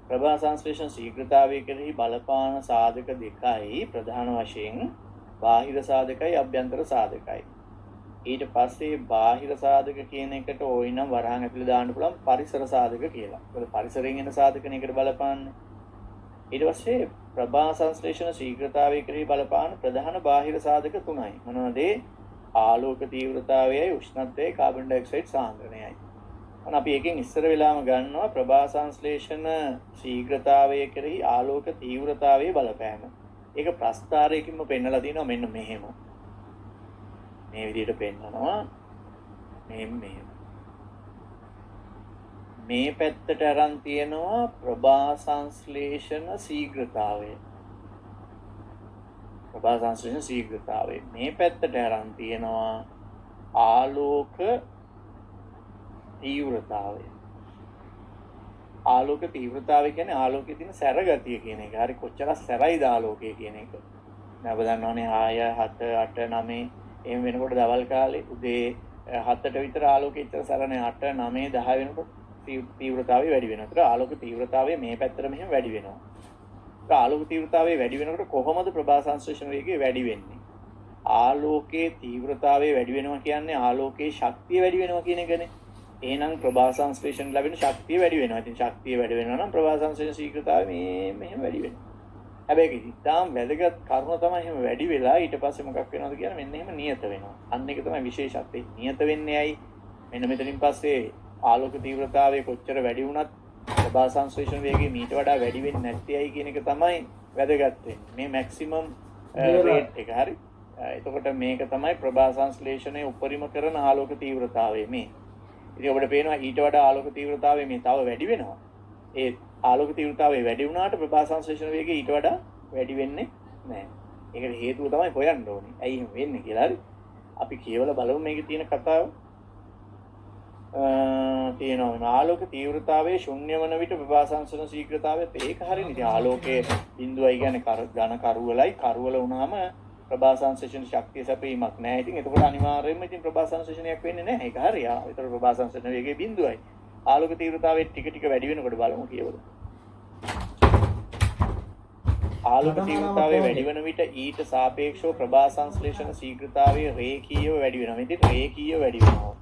ප්‍රභා සංශ්ලේෂණ ශීඝ්‍රතාවය කෙරෙහි බලපාන සාධක දෙකයි ප්‍රධාන වශයෙන් බාහිර සාධකයි අභ්‍යන්තර සාධකයි. ඊට පස්සේ බාහිර සාධක කියන එකට ඕයිනම් වරහන් ඇතුළේ දාන්න පුළුවන් පරිසර සාධක කියලා. ඒකද පරිසරයෙන් එන සාධකනේ එකට බලපාන්නේ. ඊට පස්සේ ප්‍රභා සංශ්ලේෂණ ශීඝ්‍රතාවය කෙරෙහි බලපාන ප්‍රධාන බාහිර සාධක තුනයි. මොනවද? ආලෝක තීව්‍රතාවයයි උෂ්ණත්වයයි කාබන් ඩයොක්සයිඩ් සාන්ද්‍රණයයි. අන්න අපි එකෙන් ඉස්සර වෙලාම ගන්නවා ප්‍රභා සංශ්ලේෂණ ශීඝ්‍රතාවය කෙරෙහි ආලෝක තීව්‍රතාවයේ බලපෑම. ඒක ප්‍රස්ථාරයකින්ම පෙන්නලා තියෙනවා මෙන්න මෙහෙම. මේ විදිහට පෙන්නනවා මෙහෙම. මේ පැත්තට අරන් තියෙනවා ප්‍රභා සංශ්ලේෂණ ශීඝ්‍රතාවය. ප්‍රභා සංශ්ලේෂණ ශීඝ්‍රතාවය. මේ පැත්තට අරන් තියෙනවා ආලෝක තීව්‍රතාවය. ආලෝක තීව්‍රතාවය කියන්නේ ආලෝකයේ තියෙන සැර ගතිය කියන එක. හරි කොච්චර සැරයිද ආලෝකය කියන එක. දැන් ඔබ දන්නවනේ 6 7 8 9 එහෙම වෙනකොට දවල් කාලේ උදේ 7ට විතර ආලෝකය ඉතර සැර නැහැ. 8 9 10 වෙනකොට තීව්‍රතාවය වැඩි වෙනවා. ඒතර ආලෝක තීව්‍රතාවය මේ පැත්තට මෙහෙම වැඩි වෙනවා. ඒතර ආලෝක තීව්‍රතාවය වැඩි වෙනකොට කොහොමද ප්‍රභා සංශ්ලේෂණ වේගය වැඩි වෙන්නේ? ආලෝකයේ තීව්‍රතාවය වැඩි වෙනවා කියන්නේ ආලෝකයේ ශක්තිය වැඩි වෙනවා කියන එකනේ. එහෙනම් ප්‍රභා සංශ්ලේෂණ ලැබෙන ශක්තිය වැඩි වෙනවා. ඉතින් ශක්තිය වැඩි වෙනවා නම් ප්‍රභා සංශ්ලේෂණ ශීඝ්‍රතාවය මෙහෙම වැඩි වෙනවා. හැබැයි ඉතාලම වැදගත් කරුණ තමයි එහෙම වැඩි වෙලා ඊට පස්සේ මොකක් වෙනවද කියන්නේ මෙන්න එහෙම නියත වෙනවා. අන්න ඒක තමයි විශේෂත්වය. නියත වෙන්නේ ඇයි? මෙන්න මෙතනින් පස්සේ ආලෝක තීව්‍රතාවය කොච්චර වැඩි වුණත් ප්‍රභා සංශ්ලේෂණ වේගය මීට වඩා වැඩි වෙන්නේ නැත්තේ ඇයි කියන එක තමයි වැදගත් වෙන්නේ. මේ මැක්සිමම් රේට් එක හරි. එතකොට මේක තමයි ප්‍රභා සංශ්ලේෂණය උපරිම කරන ආලෝක තීව්‍රතාවය මේ. ඉතින් ඔබට පේනවා ඊට වඩා ආලෝක තීව්‍රතාවය මේ තව වැඩි වෙනවා. ඒ ආලෝක තීව්‍රතාවය වැඩි වුණාට ප්‍රභා සංශ්ලේෂණ වේගය ඊට වඩා වැඩි වෙන්නේ නැහැ. ඒකට හේතුව තමයි හොයන්න ඕනේ. ඇයි එහෙම වෙන්නේ කියලා හරි. අපි කියවලා බලමු මේකේ තියෙන කතාව. තියෙනවා ආලෝක තීව්‍රතාවයේ ශුන්‍ය වන විට ප්‍රභා සංශ්ලේෂණ ශීඝ්‍රතාවයත් ඒක හරිනේ. ඉතින් ආලෝකයේ බිඳුවයි කියන්නේ ඝන කරුවලයි කරුවල වුණාම ප්‍රභා සංශ්ලේෂණ ශක්තිය සැපීමක් නැහැ. ඉතින් එතකොට අනිවාර්යයෙන්ම ඉතින් ප්‍රභා සංශ්ලේෂණයක් වෙන්නේ නැහැ. ඒක හරියා. ඒතර ප්‍රභා සංශ්ලේෂණ වේගයේ බිඳුවයි. ආලෝක තීව්‍රතාවයේ ටික ටික වැඩි වෙනකොට බලමු කියවල. ආලෝක තීව්‍රතාවය වැඩි වෙන විට ඊට සාපේක්ෂව ප්‍රභා සංශ්ලේෂණ ශීඝ්‍රතාවය රේඛීයව වැඩි වෙනවා. ඉතින් රේඛීයව වැඩි වෙනවා.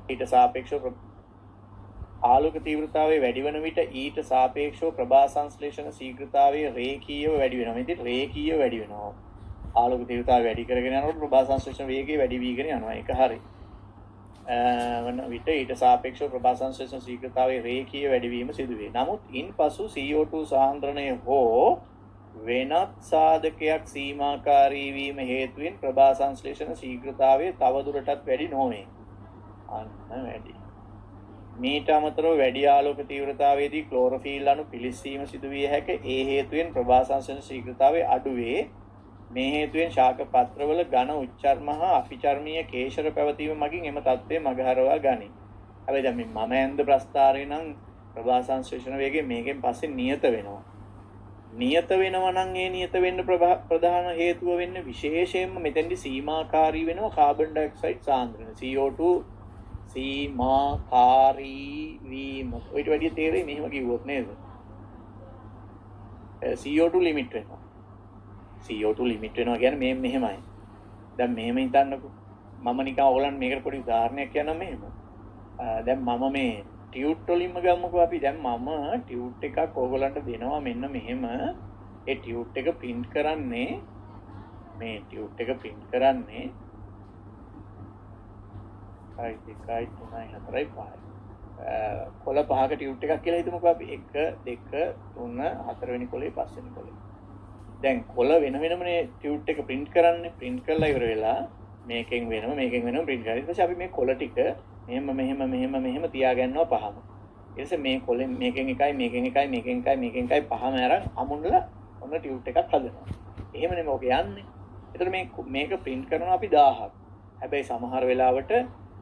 ඊට සාපේක්ෂව ආලෝක තීව්‍රතාවය වැඩි වෙන විට ඊට සාපේක්ෂව ප්‍රභා සංශ්ලේෂණ ශීඝ්‍රතාවය රේඛීයව වැඩි වෙනවා. ඉතින් රේඛීයව වැඩි වෙනවා. ආලෝක තීව්‍රතාවය වැඩි කරගෙන යනකොට ප්‍රභා සංශ්ලේෂණ වේගය වැඩි වීගෙන යනවා. ඒක හරි. වන විට ඊට සාපේක්ෂව ප්‍රභා සංශ්ලේෂණ ශීඝ්‍රතාවයේ රේඛීය වැඩිවීම සිදු වේ. නමුත් ඉන්පසු CO2 සාන්ද්‍රණය හෝ වෙනත් සාධකයක් සීමාකාරී වීම හේතුවෙන් ප්‍රභා සංශ්ලේෂණ ශීඝ්‍රතාවය තවදුරටත් වැඩි නොවේ. අන්න වැඩි. මීට අමතරව වැඩි ආලෝක තීව්‍රතාවයේදී ක්ලෝරොෆිල් අණු පිලිස්සීම සිදු විය හැක. ඒ හේතුවෙන් ප්‍රභා සංශ්ලේෂණ ශීඝ්‍රතාවය අඩු වේ. මේ හේතුවෙන් ශාක පත්‍රවල ඝන උච්චර්ම හා අපිචර්මීය කේශර පැවතීම මගින් එම තත්ත්වය මගහරවා ගනී. හැබැයි දැන් මේ මම ඇන්ද ප්‍රස්ථාරය නම් ප්‍රභා සංශ්ලේෂණ වේගය මේකෙන් පස්සේ නියත වෙනවා. නියත වෙනවා නම් ඒ නියත වෙන්න ප්‍රධාන හේතුව වෙන්නේ විශේෂයෙන්ම මෙතෙන්දි සීමාකාරී වෙනවා කාබන් ඩයොක්සයිඩ් සාන්ද්‍රණය. CO2 සීමාකාරී වීම. ඔයිට වැඩි තේරෙයි මෙහෙම කිව්වොත් නේද? CO2 ලිමිට් වෙනවා. CO2 ලිමිට් වෙනවා කියන්නේ මේ මෙහෙමයි. දැන් මෙහෙම හිතන්නකෝ. මම නිකන් ඕගලන්ට මේකට පොඩි උදාහරණයක් කියන්නම් මෙහෙම. දැන් මම මේ ටියුට් වලින්ම ගමුකෝ අපි. දැන් මම ටියුට් එකක් ඕගලන්ට දෙනවා මෙන්න මෙහෙම. ඒ ටියුට් එක print කරන්නේ මේ ටියුට් එක print කරන්නේ 1 2 3 4 5. කොළ පහක ටියුට් එකක් කියලා හිතමුකෝ අපි. 1 2 3 4 වෙනි කොළේ 5 වෙනි කොළේ. දැන් කොළ වෙන වෙනමනේ ටියුට් එක print කරන්නේ. print කරලා ඉවර වෙලා මේකෙන් වෙනම print කරලා ඊට පස්සේ අපි මේ කොළ ටික මෙහෙම තියාගන්නවා පහම. ඊට පස්සේ මේ කොළෙන් මේකෙන් එකයි පහම අරන් අමුණලා ඔන්න ටියුට් එකක් හදනවා. එහෙම නෙමෙයි ඔක යන්නේ. ඒතර මේක print කරනවා අපි 1000ක්. හැබැයි සමහර වෙලාවට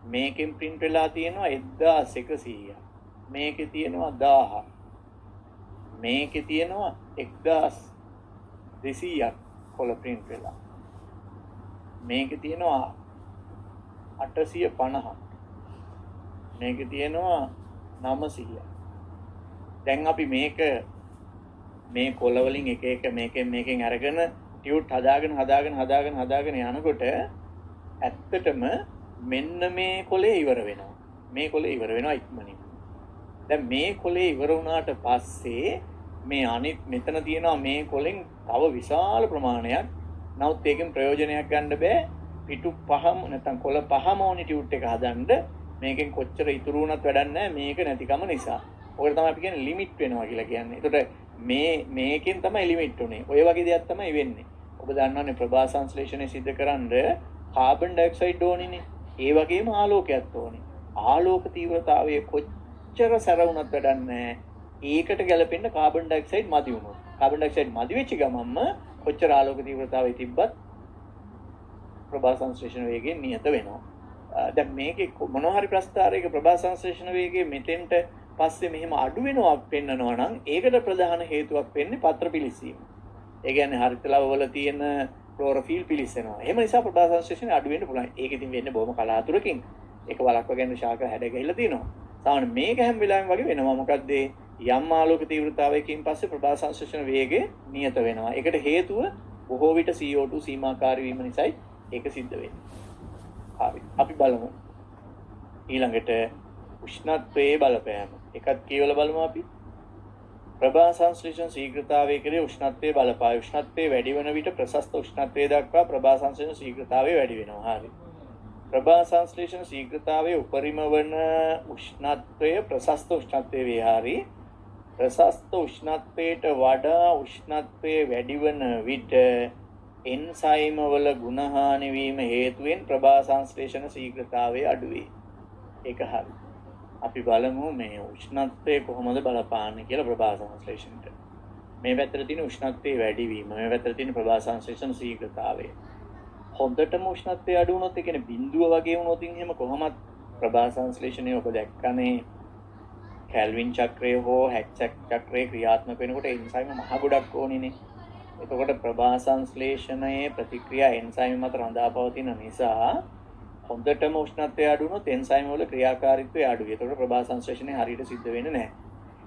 මේකෙන් print වෙලා තියෙනවා 1100ක්. මේකේ තියෙනවා 1000ක්. මේකේ තියෙනවා 1200ක් කොළ print වෙලා. මේකේ තියෙනවා 850ක්. මේකේ තියෙනවා 900ක්. දැන් අපි මේ කොළ වලින් එක එක මේකෙන් අරගෙන ටියුට් හදාගෙන යනකොට ඇත්තටම මෙන්න මේ කොළේ ඉවර වෙනවා. මේ කොළේ ඉවර වෙනවා ඉක්මනින්. දැන් මේ කොළේ ඉවර වුණාට පස්සේ මේ අනිත් මෙතන තියෙනවා මේ කොළෙන් තව විශාල ප්‍රමාණයක්. නමුත් ඒකෙන් ප්‍රයෝජනයක් ගන්න බෑ. පිටු පහම නැත්නම් කොළ පහම ඕනි ටියුට් එක හදන්න. මේකෙන් කොච්චර ඉතුරු වුණත් වැඩක් නැහැ මේක නැතිකම නිසා. ඔකට තමයි අපි කියන්නේ ලිමිට් වෙනවා කියලා කියන්නේ. ඒකට මේකෙන් තමයි ලිමිට් උනේ. ඔය වගේ දෙයක් තමයි වෙන්නේ. ඔබ දන්නවනේ ප්‍රභා සංශ්ලේෂණය සිද්ධ කරන්න කාබන් ඩයොක්සයිඩ් ඕනිනේ. ඒ වගේම ආලෝකයක් ඕනේ. ආලෝක තීව්‍රතාවය කොච්චර සැර වුණත් වැඩක් නැහැ. ඒකට ගැලපෙන්න කාබන් ඩයොක්සයිඩ් මදි වුණොත්. කාබන් ඩයොක්සයිඩ් මදි වෙච්ච ගමන්ම කොච්චර ආලෝක තීව්‍රතාවය තිබ්බත් ප්‍රභා සංශ්ලේෂණ වේගයෙන් නියත වෙනවා. දැන් මේකේ මොනවා හරි ප්‍රස්ථාරයක ප්‍රභා සංශ්ලේෂණ වේගය මෙතෙන්ට පස්සේ මෙහෙම අඩු වෙනවා පෙන්නනවා නම් ඒකට ප්‍රධාන හේතුවක් වෙන්නේ පත්‍ර පිලිසීම. ඒ කියන්නේ හරිතලව වල තියෙන ක්ලෝරොෆිල් පිලිසෙනවා. එහෙම නිසා ප්‍රභා සංශ්ලේෂණය අඩු වෙන්න පුළුවන්. ඒක ඉතින් වෙන්නේ බොහොම කලාතුරකින්. ඒක වලක්ව ගන්න ශාක හැඩ ගැහිලා තියෙනවා. සාමාන්‍ය මේක හැම වෙලාවෙම වගේ වෙනවා. මොකද යම් ආලෝක තීව්‍රතාවයකින් පස්සේ ප්‍රභා සංශ්ලේෂණ වේගය නියත වෙනවා. ඒකට හේතුව බොහෝ විට CO2 සීමාකාරී වීම නිසායි ඒක සිද්ධ වෙන්නේ. හරි. අපි බලමු. ඊළඟට උෂ්ණත්වයේ බලපෑම. එකත් කියවලා බලමු අපි. ප්‍රභා සංශ්ලේෂණ ශීඝ්‍රතාවය කෙරේ උෂ්ණත්වයේ බලපාය. උෂ්ණත්වයේ වැඩි වන විට ප්‍රශස්ත උෂ්ණත්වයේ දක්වා ප්‍රභා සංශ්ලේෂණ ශීඝ්‍රතාවය වැඩි වෙනවා. හරි. ප්‍රභා සංශ්ලේෂණ ශීඝ්‍රතාවයේ උපරිම වන උෂ්ණත්වය ප්‍රශස්ත උෂ්ණත්වයේ විහාරී. ප්‍රශස්ත උෂ්ණත්වයට වඩා උෂ්ණත්වයේ වැඩි වන විට එන්සයිම වල ගුණහානි වීම හේතුවෙන් ප්‍රභා සංශ්ලේෂණ ශීඝ්‍රතාවය අඩු වේ. ඒක හරි. අපි බලමු මේ උෂ්ණත්වය කොහොමද බලපාන්නේ කියලා ප්‍රභා සංශ්ලේෂණයට. මේ පැත්තට තියෙන උෂ්ණත්වයේ වැඩිවීම, මේ පැත්තට තියෙන ප්‍රභා සංශ්ලේෂණ ශීඝ්‍රතාවය. හොඳටම උෂ්ණත්වය අඩු වුණොත් ඒ කියන්නේ බිඳුව වගේ වුණොත් එහෙම කොහොමත් ප්‍රභා සංශ්ලේෂණය ඔබ දැක්කනේ කැල්වින් චක්‍රය හෝ හැක්සැක් චක්‍රයේ ක්‍රියාත්මක වෙනකොට එන්සයිම මහ ගොඩක් ඕනිනේ. එතකොට ප්‍රභා සංශ්ලේෂණයේ ප්‍රතික්‍රියා එන්සයිම මත රඳා පවතින නිසා හොඳටම උෂ්ණත්වය අඩු වුණොත් එන්සයිම වල ක්‍රියාකාරීත්වය අඩුයි. එතකොට ප්‍රභා සංශ්ලේෂණය හරියට සිද්ධ වෙන්නේ නැහැ.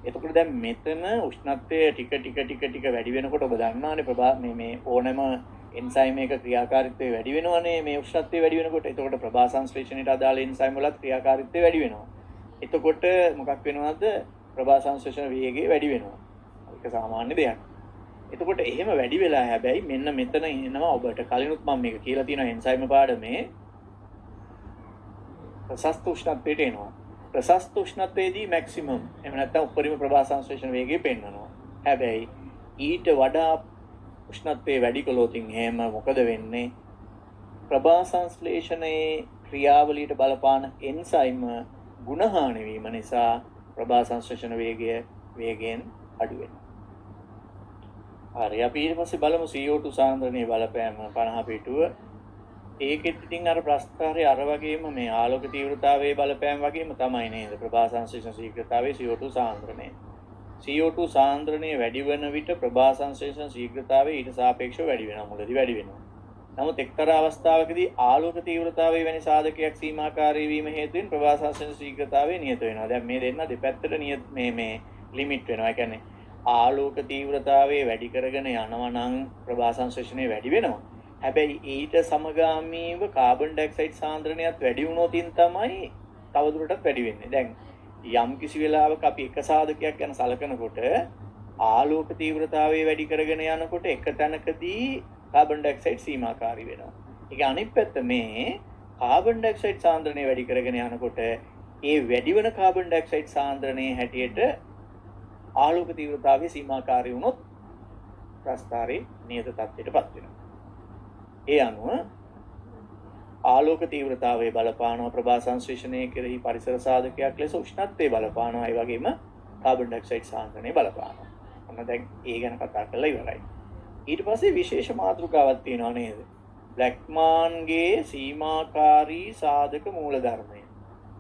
එතකොට දැන් මෙතන උෂ්ණත්වය ටික වැඩි වෙනකොට ඔබ දන්නානේ ප්‍රභා මේ ඕනෑම එන්සයිම් එක ක්‍රියාකාරීත්වය වැඩි වෙනවනේ මේ උෂ්ණත්වය වැඩි වෙනකොට. එතකොට ප්‍රභා සංශ්ලේෂණයට අදාළ එන්සයිම් වලත් ක්‍රියාකාරීත්වය වැඩි වෙනවා. එතකොට මොකක් වෙනවද? ප්‍රභා සංශ්ලේෂණ වේගය වැඩි වෙනවා. ඒක සාමාන්‍ය දෙයක්. එතකොට එහෙම වැඩි වෙලා හැබැයි මෙන්න මෙතන එනවා ඔබට කලිනුත් මම මේක කියලා තියෙනවා එන්සයිම් පාඩමේ ප්‍රශස්ත උෂ්ණත්වයට එනවා. ප්‍රශස්ත උෂ්ණත්වයේදී මැක්සිමම් එහෙම නැත්නම් උපරිම ප්‍රභා සංශ්ලේෂණ වේගය පෙන්වනවා. හැබැයි ඊට වඩා උෂ්ණත්වයේ වැඩි කළොත් එහෙම මොකද වෙන්නේ? ප්‍රභා සංශ්ලේෂණයේ ක්‍රියාවලියට බලපාන එන්සයිම් ගුණහානි වීම නිසා ප්‍රභා සංශ්ලේෂණ වේගයෙන් අඩු වෙනවා. හරි අපි ඊට පස්සේ බලමු CO2 සාන්ද්‍රණයේ බලපෑම 50 පිටුව. ඒකෙත් ඉතින් අර ප්‍රස්ථාරයේ අර වගේම මේ ආලෝක තීව්‍රතාවයේ බලපෑම වගේම තමයි නේද ප්‍රභා සංශ්ලේෂණ ශීඝ්‍රතාවයේ CO2 සාන්ද්‍රණය. CO2 සාන්ද්‍රණය වැඩි වෙන විට ප්‍රභා සංශ්ලේෂණ ශීඝ්‍රතාවය ඊට සාපේක්ෂව වැඩි වෙනවා. මුලදී වැඩි වෙනවා. නමුත් එක්තරා අවස්ථාවකදී ආලෝක තීව්‍රතාවය වැනි සාධකයක් සීමාකාරී වීම හේතුවෙන් ප්‍රභා සංශ්ලේෂණ ශීඝ්‍රතාවය නියත වෙනවා. දැන් මේ දෙන්න දෙපැත්තට මේ ලිමිට් වෙනවා. ඒ කියන්නේ ආලෝක තීව්‍රතාවය වැඩි කරගෙන යනවා නම් ප්‍රභා සංශ්ලේෂණය වැඩි වෙනවා. හැබැයි ඊට සමගාමීව කාබන් ඩයොක්සයිඩ් සාන්ද්‍රණයත් වැඩි වුණොතින් තමයි තවදුරටත් වැඩි වෙන්නේ. දැන් යම් කිසි වෙලාවක අපි එක සාධකයක් ගැන සලකනකොට ආලෝක තීව්‍රතාවය වැඩි කරගෙන යනකොට එක තැනකදී කාබන් ඩයොක්සයිඩ් සීමාකාරී වෙනවා. ඒක අනිත් පැත්ත මේ කාබන් ඩයොක්සයිඩ් සාන්ද්‍රණය වැඩි කරගෙන යනකොට ඒ වැඩි වෙන කාබන් ඩයොක්සයිඩ් සාන්ද්‍රණයේ හැටියට ආලෝක තීව්‍රතාවය සීමාකාරී වුණොත් ප්‍රස්ථාරයේ නියත තත්ත්වයටපත් වෙනවා. ඒ අනුව ආලෝක තීව්‍රතාවයේ බලපානවා ප්‍රභා සංශ්ලේෂණය කෙරෙහි පරිසර සාධකයක් ලෙස උෂ්ණත්වයේ බලපානවා. ඒ වගේම කාබන් ඩයොක්සයිඩ් සාන්ද්‍රණය බලපානවා. ඔන්න දැන් ඒ ගැන කතා කරලා ඉවරයි. ඊට පස්සේ විශේෂ මාතෘකාවක් තියෙනවා නේද? බ්ලැක්මාන්ගේ සීමාකාරී සාධක මූලධර්මය.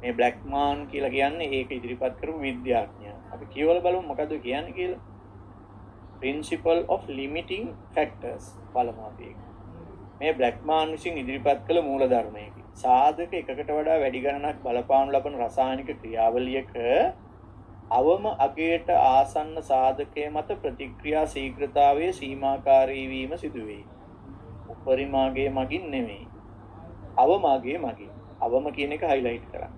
මේ බ්ලැක්මාන් කියලා කියන්නේ ඒක ඉදිරිපත් කරපු විද්‍යාඥයා. අපි කියවල බලමු මොකද්ද කියන්නේ කියලා. Principle of limiting factors බලමු අපි. මේ බ්ලැක්මාන් විසින් ඉදිරිපත් කළ මූලධර්මයකි. සාධක එකකට වඩා වැඩි ගණනක් බලපානු ලබන රසායනික ක්‍රියාවලියක අවම අගයට ආසන්න සාධකයේ මත ප්‍රතික්‍රියා ශීඝ්‍රතාවයේ සීමාකාරී වීම සිදුවේ. උපරිමාගයේ මගින් නෙමෙයි. අවමාගයේ මගින්. අවම කියන එක හයිලයිට් කරන්න.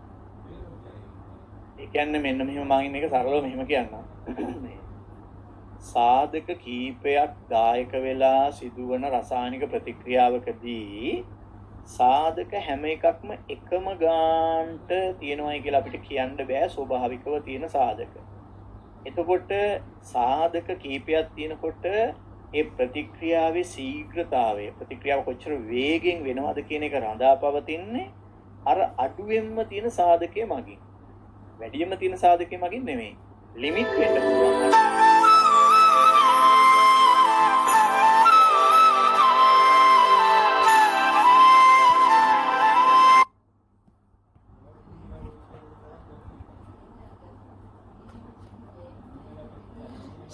ඒ කියන්නේ මෙන්න මෙහෙම මම මේක සරලව මෙහෙම කියන්නම්. සාධක කීපයක් දායක වෙලා සිදුවන රසායනික ප්‍රතික්‍රියාවකදී සාධක හැම එකක්ම එකම ගානට තියෙනවායි කියලා අපිට කියන්න බෑ ස්වභාවිකව තියෙන සාධක. එතකොට සාධක කීපයක් තියෙනකොට ඒ ප්‍රතික්‍රියාවේ ශීඝ්‍රතාවය ප්‍රතික්‍රියාව කොච්චර වේගෙන් වෙනවද කියන එක රඳාපවතින්නේ අර අඩුවෙන්ම තියෙන සාධකයේ මගින්. වැඩියෙන්ම තියෙන සාධකයේ මගින් නෙමෙයි. ලිමිට් වෙන්න පුළුවන්.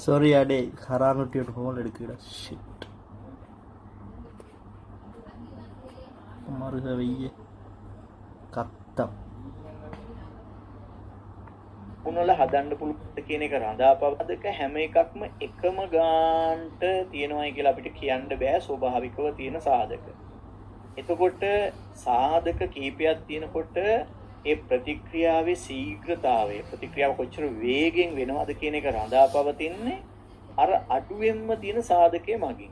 Sorry அடே கரானுட்டியோட ஹோல் எடுக்குடா ஷிட் மறுக வெய்ய கத்தம் උනල හදන්න පුළුවන් කියන එක රඳාපවදක හැම එකක්ම එකම ගානට තියෙනවායි කියලා අපිට කියන්න බෑ ස්වභාවිකව තියෙන සාධක. එතකොට සාධක කීපයක් තියෙනකොට ඒ ප්‍රතික්‍රියාවේ ශීඝ්‍රතාවය ප්‍රතික්‍රියාව කොච්චර වේගෙන් වෙනවද කියන එක රඳාපවතින්නේ අර අඩුවෙන්ම තියෙන සාධකයේ මගින්.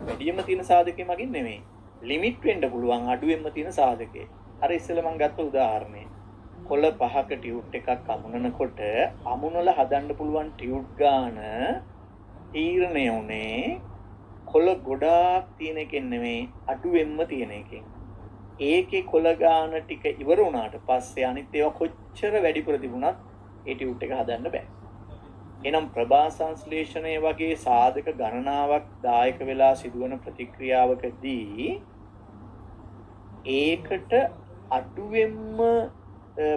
වැඩියෙන්ම තියෙන සාධකයේ මගින් නෙමෙයි. ලිමිට් වෙන්න පුළුවන් අඩුවෙන්ම තියෙන සාධකයේ. අර ඉස්සෙල්ලා මම ගත්ත උදාහරණය. කොළ 5ක ටියුට් එකක් අමුණනකොට අමුණලා හදන්න පුළුවන් ටියුට් ගාන තීරණය උනේ කොළ ගොඩාක් තියෙන එකෙන් නෙමෙයි අඩුවෙන්ම තියෙන එකෙන්. ඒකේ කොළ ගාන ටික ඉවර වුණාට පස්සේ අනිත් ඒවා කොච්චර වැඩිපුර තිබුණත් ඒ ටියුට් එක හදන්න බෑ. එනම් ප්‍රභා සංශ්ලේෂණය වගේ සාධක ගණනාවක් දායක වෙලා සිදුවන ප්‍රතික්‍රියාවකදී ඒකට අඩුවෙන්ම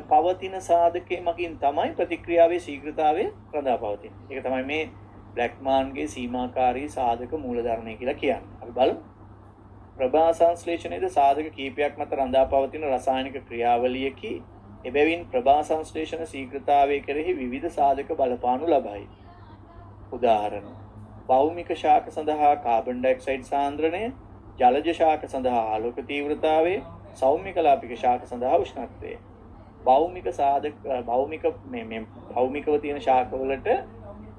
පවතින සාධකයේ මගින් තමයි ප්‍රතික්‍රියාවේ ශීඝ්‍රතාවය රඳා පවතින්නේ. ඒක තමයි මේ බ්ලැක්මාන්ගේ සීමාකාරී සාධක මූලධර්මය කියලා කියන්නේ. අපි බලමු. ප්‍රභා සංශ්ලේෂණයේද සාධක කීපයක් මත රඳා පවතින රසායනික ක්‍රියාවලියකි. එබැවින් ප්‍රභා සංශ්ලේෂණ ශීඝ්‍රතාවය කෙරෙහි විවිධ සාධක බලපානු ලබයි. උදාහරණ. භෞමික ශාක සඳහා කාබන් ඩයොක්සයිඩ් සාන්ද්‍රණය, ජලජ ශාක සඳහා ආලෝක තීව්‍රතාවය, සෞම්‍ය කලාපික ශාක සඳහා උෂ්ණත්වය. භෞමික භෞමිකව තියෙන ශාකවලට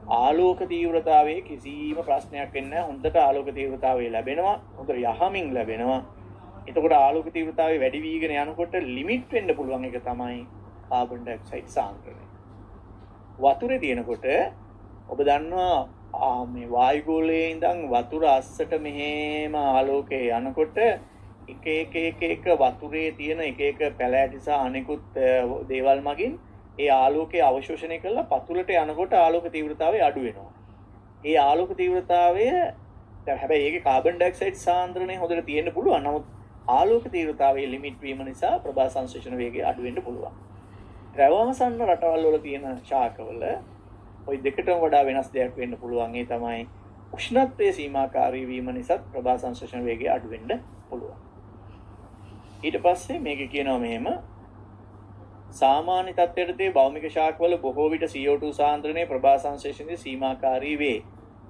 ආලෝක තීව්‍රතාවයේ කිසිම ප්‍රශ්නයක් වෙන්නේ නැහැ. හොඳට ආලෝක තීව්‍රතාවය ලැබෙනවා. හොඳට යහමින් ලැබෙනවා. එතකොට ආලෝක තීව්‍රතාවය වැඩි වීගෙන යනකොට ලිමිට් වෙන්න පුළුවන් එක තමයි කාබන් ඩයොක්සයිඩ් සාන්ද්‍රණය. වතුරේ තියෙනකොට ඔබ දන්නවා මේ වායුගෝලයේ ඉඳන් වතුර අස්සට මෙහෙම ආලෝකය යනකොට එක වතුරේ තියෙන එක පැලෑටි සහ අනෙකුත් දේවල් මගින් ඒ ආලෝකය අවශෝෂණය කරලා පතුලට යනකොට ආලෝක තීව්‍රතාවය අඩු වෙනවා. ඒ ආලෝක තීව්‍රතාවය හැබැයි ඒකේ කාබන් ඩයොක්සයිඩ් සාන්ද්‍රණය හොඳට තියෙන්න පුළුවන්. නමුත් ආලෝක තීව්‍රතාවයේ ලිමිට් වීම නිසා ප්‍රභා සංශ්ලේෂණ වේගය අඩු වෙන්න පුළුවන්. ද්‍රවවසන්න රටවල් වල තියෙන ශාකවල ওই දෙකටම වඩා වෙනස් දෙයක් වෙන්න පුළුවන්. ඒ තමයි උෂ්ණත්වයේ සීමාකාරී වීම නිසා ප්‍රභා සංශ්ලේෂණ වේගය අඩු වෙන්න පුළුවන්. ඊට පස්සේ මේක කියනවා මෙහෙම සාමාන්‍ය තත්ත්වයටදී භෞමික ශාකවල බොහෝ විට CO2 සාන්ද්‍රණය ප්‍රභා සංශ්ලේෂණයේ සීමාකාරී වේ.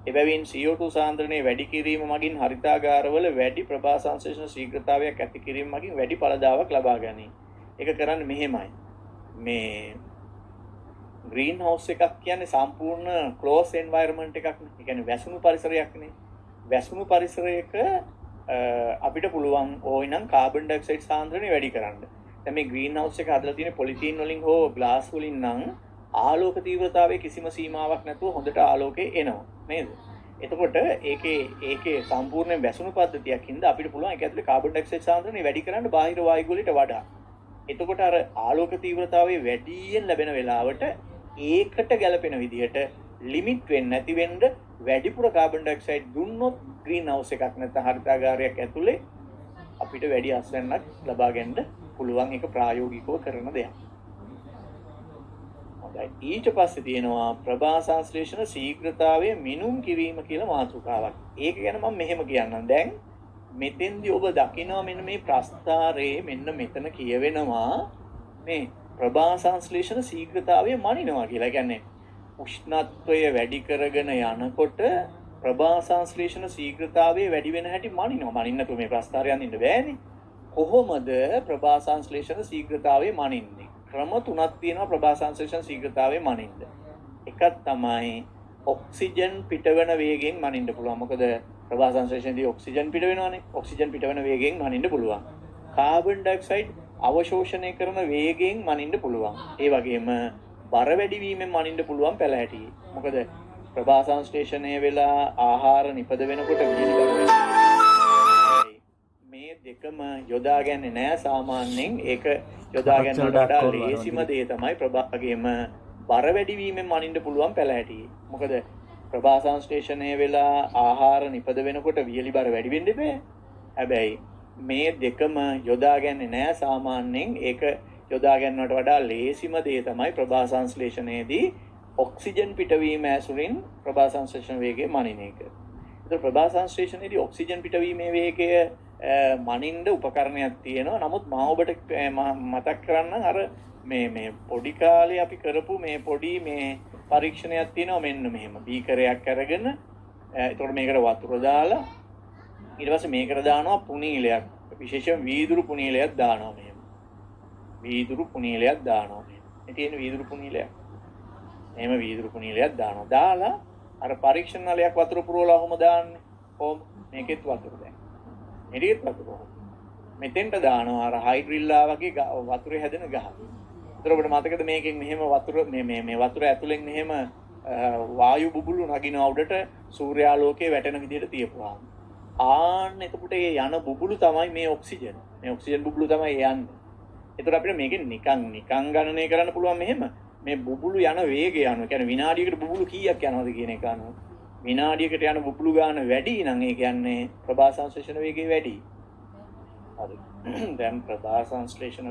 එබැවින් CO2 සාන්ද්‍රණය වැඩි කිරීම මගින් හරිතාගාරවල වැඩි ප්‍රභා සංශ්ලේෂණ ශීඝ්‍රතාවයක් ඇති කිරීම මගින් වැඩි ඵලදාවක් ලබා ගැනීම. ඒක කරන්නේ මෙහෙමයි. මේ ග්‍රීන් හවුස් එකක් කියන්නේ සම්පූර්ණ ක්ලෝස් එන්වයරන්මන්ට් එකක් නේ. ඒ කියන්නේ වැසුණු පරිසරයක් නේ. වැසුණු පරිසරයක අපිට පුළුවන් ඕයිනම් කාබන් ඩයොක්සයිඩ් සාන්ද්‍රණය වැඩි කරන්න. දැන් මේ ග්‍රීන් හවුස් එක හදලා තියෙන්නේ පොලිතීන් වලින් හෝ ග්ලාස් වලින් නම් ආලෝක තීව්‍රතාවයේ කිසිම සීමාවක් නැතුව හොඳට ආලෝකය එනවා නේද? එතකොට ඒකේ සම්පූර්ණ වැසුණු පද්ධතියක් හින්දා අපිට පුළුවන් ඒක ඇතුලේ කාබන් ඩයොක්සයිඩ් සාන්ද්‍රණය වැඩි කරන්න බාහිර වායු වලට වඩා. එතකොට අර ආලෝක තීව්‍රතාවයේ වැඩියෙන් ලැබෙන වෙලාවට ඒකට ගැලපෙන විදිහට ලිමිට් වෙන්නේ නැති වෙන්න වැඩිපුර කාබන් ඩයොක්සයිඩ් දුන්නොත් ග්‍රීන් හවුස් එකක් නැත්නම් හරිතාගාරයක් ඇතුලේ අපිට වැඩි අස්වැන්නක් ලබා ගන්න පුළුවන්. ඒක ප්‍රායෝගිකව කරන දෙයක්. හොඳයි. ඊට පස්සේ තියෙනවා ප්‍රභා සංශ්ලේෂණ ශීඝ්‍රතාවය මිනුම් කිරීම කියලා මාතෘකාවක්. ඒක ගැන මම මෙහෙම කියන්නම්. දැන් මෙතෙන්දී ඔබ දකිනවා මෙන්න මේ ප්‍රස්ථාරයේ මෙන්න මෙතන කියවෙනවා මේ ප්‍රභා සංශ්ලේෂණ ශීඝ්‍රතාවය මනිනවා කියලා. කියන්නේ උෂ්ණත්වය වැඩි කරගෙන යනකොට ප්‍රභා සංශ්ලේෂණ ශීඝ්‍රතාවය වැඩි වෙන හැටි මනිනවා. මනින්න නැතුව මේ ප්‍රස්ථාරය යන්න බෑනේ. කොහොමද ප්‍රභා සංශ්ලේෂණ ශීඝ්‍රතාවය මනින්නේ? ක්‍රම තුනක් තියෙනවා ප්‍රභා සංශ්ලේෂණ ශීඝ්‍රතාවය මනින්න. එකක් තමයි ඔක්සිජන් පිටවන වේගයෙන් මනින්න පුළුවන්. මොකද ප්‍රභා සංශ්ලේෂණයේදී ඔක්සිජන් පිට වෙනවානේ. ඔක්සිජන් පිටවන වේගයෙන් මනින්න පුළුවන්. කාබන් ඩයොක්සයිඩ් අවශෝෂණය කරන වේගයෙන් මනින්න පුළුවන්. ඒ වගේම බර වැඩි වීමෙන් මනින්න පුළුවන් පැල හැටි. මොකද ප්‍රභා සංශ්ලේෂණය වෙලා ආහාර නිපද වෙනකොට වියලි බර මේ දෙකම යොදාගන්නේ නැහැ සාමාන්‍යයෙන්. ඒක යොදාගන්නට වඩා ලේසිම දේ තමයි ප්‍රභාගයේම බර වැඩි වීමෙන් මනින්න පුළුවන් පැල හැටි. මොකද ප්‍රභා සංශ්ලේෂණය වෙලා ආහාර නිපද වෙනකොට වියලි බර වැඩි වෙන්න බෑ. හැබැයි මේ දෙකම යොදාගන්නේ නැහැ සාමාන්‍යයෙන්. ඒක යොදාගන්නට වඩා ලේසිම දේ තමයි ප්‍රභා සංශ්ලේෂණයේදී ඔක්සිජන් පිටවීම ඇසුරින් ප්‍රභා සංශ්ලේෂණ වේගය මනින එක. ඒතර ප්‍රභා සංශ්ලේෂණයේදී ඔක්සිජන් පිටවීමේ වේගය මනින්න උපකරණයක් තියෙනවා. නමුත් මම ඔබට මතක් කරන්නම් අර මේ පොඩි කාලේ අපි කරපු මේ පොඩි මේ පරීක්ෂණයක් තියෙනවා. මෙන්න මෙහෙම බීකරයක් අරගෙන එතකොට මේකට වතුර දාලා ඊට පස්සේ මේකට දානවා පුනීලයක්. විශේෂයෙන් වීදුරු පුනීලයක් දානවා මෙහෙම. වීදුරු පුනීලයක් දානවා මෙහෙම. මේ තියෙන වීදුරු පුනීලයක්. එහෙම වීදුරු පුනීලයක් දානවා. දාලා අර පරීක්ෂණ නලයක් වතුර පුරවලා ඔහොම දාන්නේ. කොහොම මේකෙත් වතුර දැන්. මෙරියෙත් වතුර. මෙතෙන්ට දානවා අර හයිඩ්‍රිල්ලා වගේ වතුරේ හැදෙන ගහ. ඒතර ඔබට මතකද මේකෙන් මෙහෙම වතුර මේ වතුර ඇතුලෙන් මෙහෙම වායු බුබුලු නගිනවා උඩට සූර්යාලෝකයේ වැටෙන විදිහට තියපුවාම. ආන්න එතකොට ඒ යන බුබුලු තමයි මේ ඔක්සිජන්. මේ ඔක්සිජන් බුබුලු තමයි යන්නේ. ඒතර අපිට මේකෙන් නිකන් ගණනය කරන්න පුළුවන් මෙහෙම. මේ බුබුලු යන වේගය අනුව කියන්නේ විනාඩියකට බුබුලු කීයක් යනවද කියන එක අනුව. විනාඩියකට යන බුබුලු ගාන වැඩි නම් ඒ කියන්නේ ප්‍රභා සංශ්ලේෂණ වේගය වැඩි. හරි. දැන් ප්‍රභා සංශ්ලේෂණ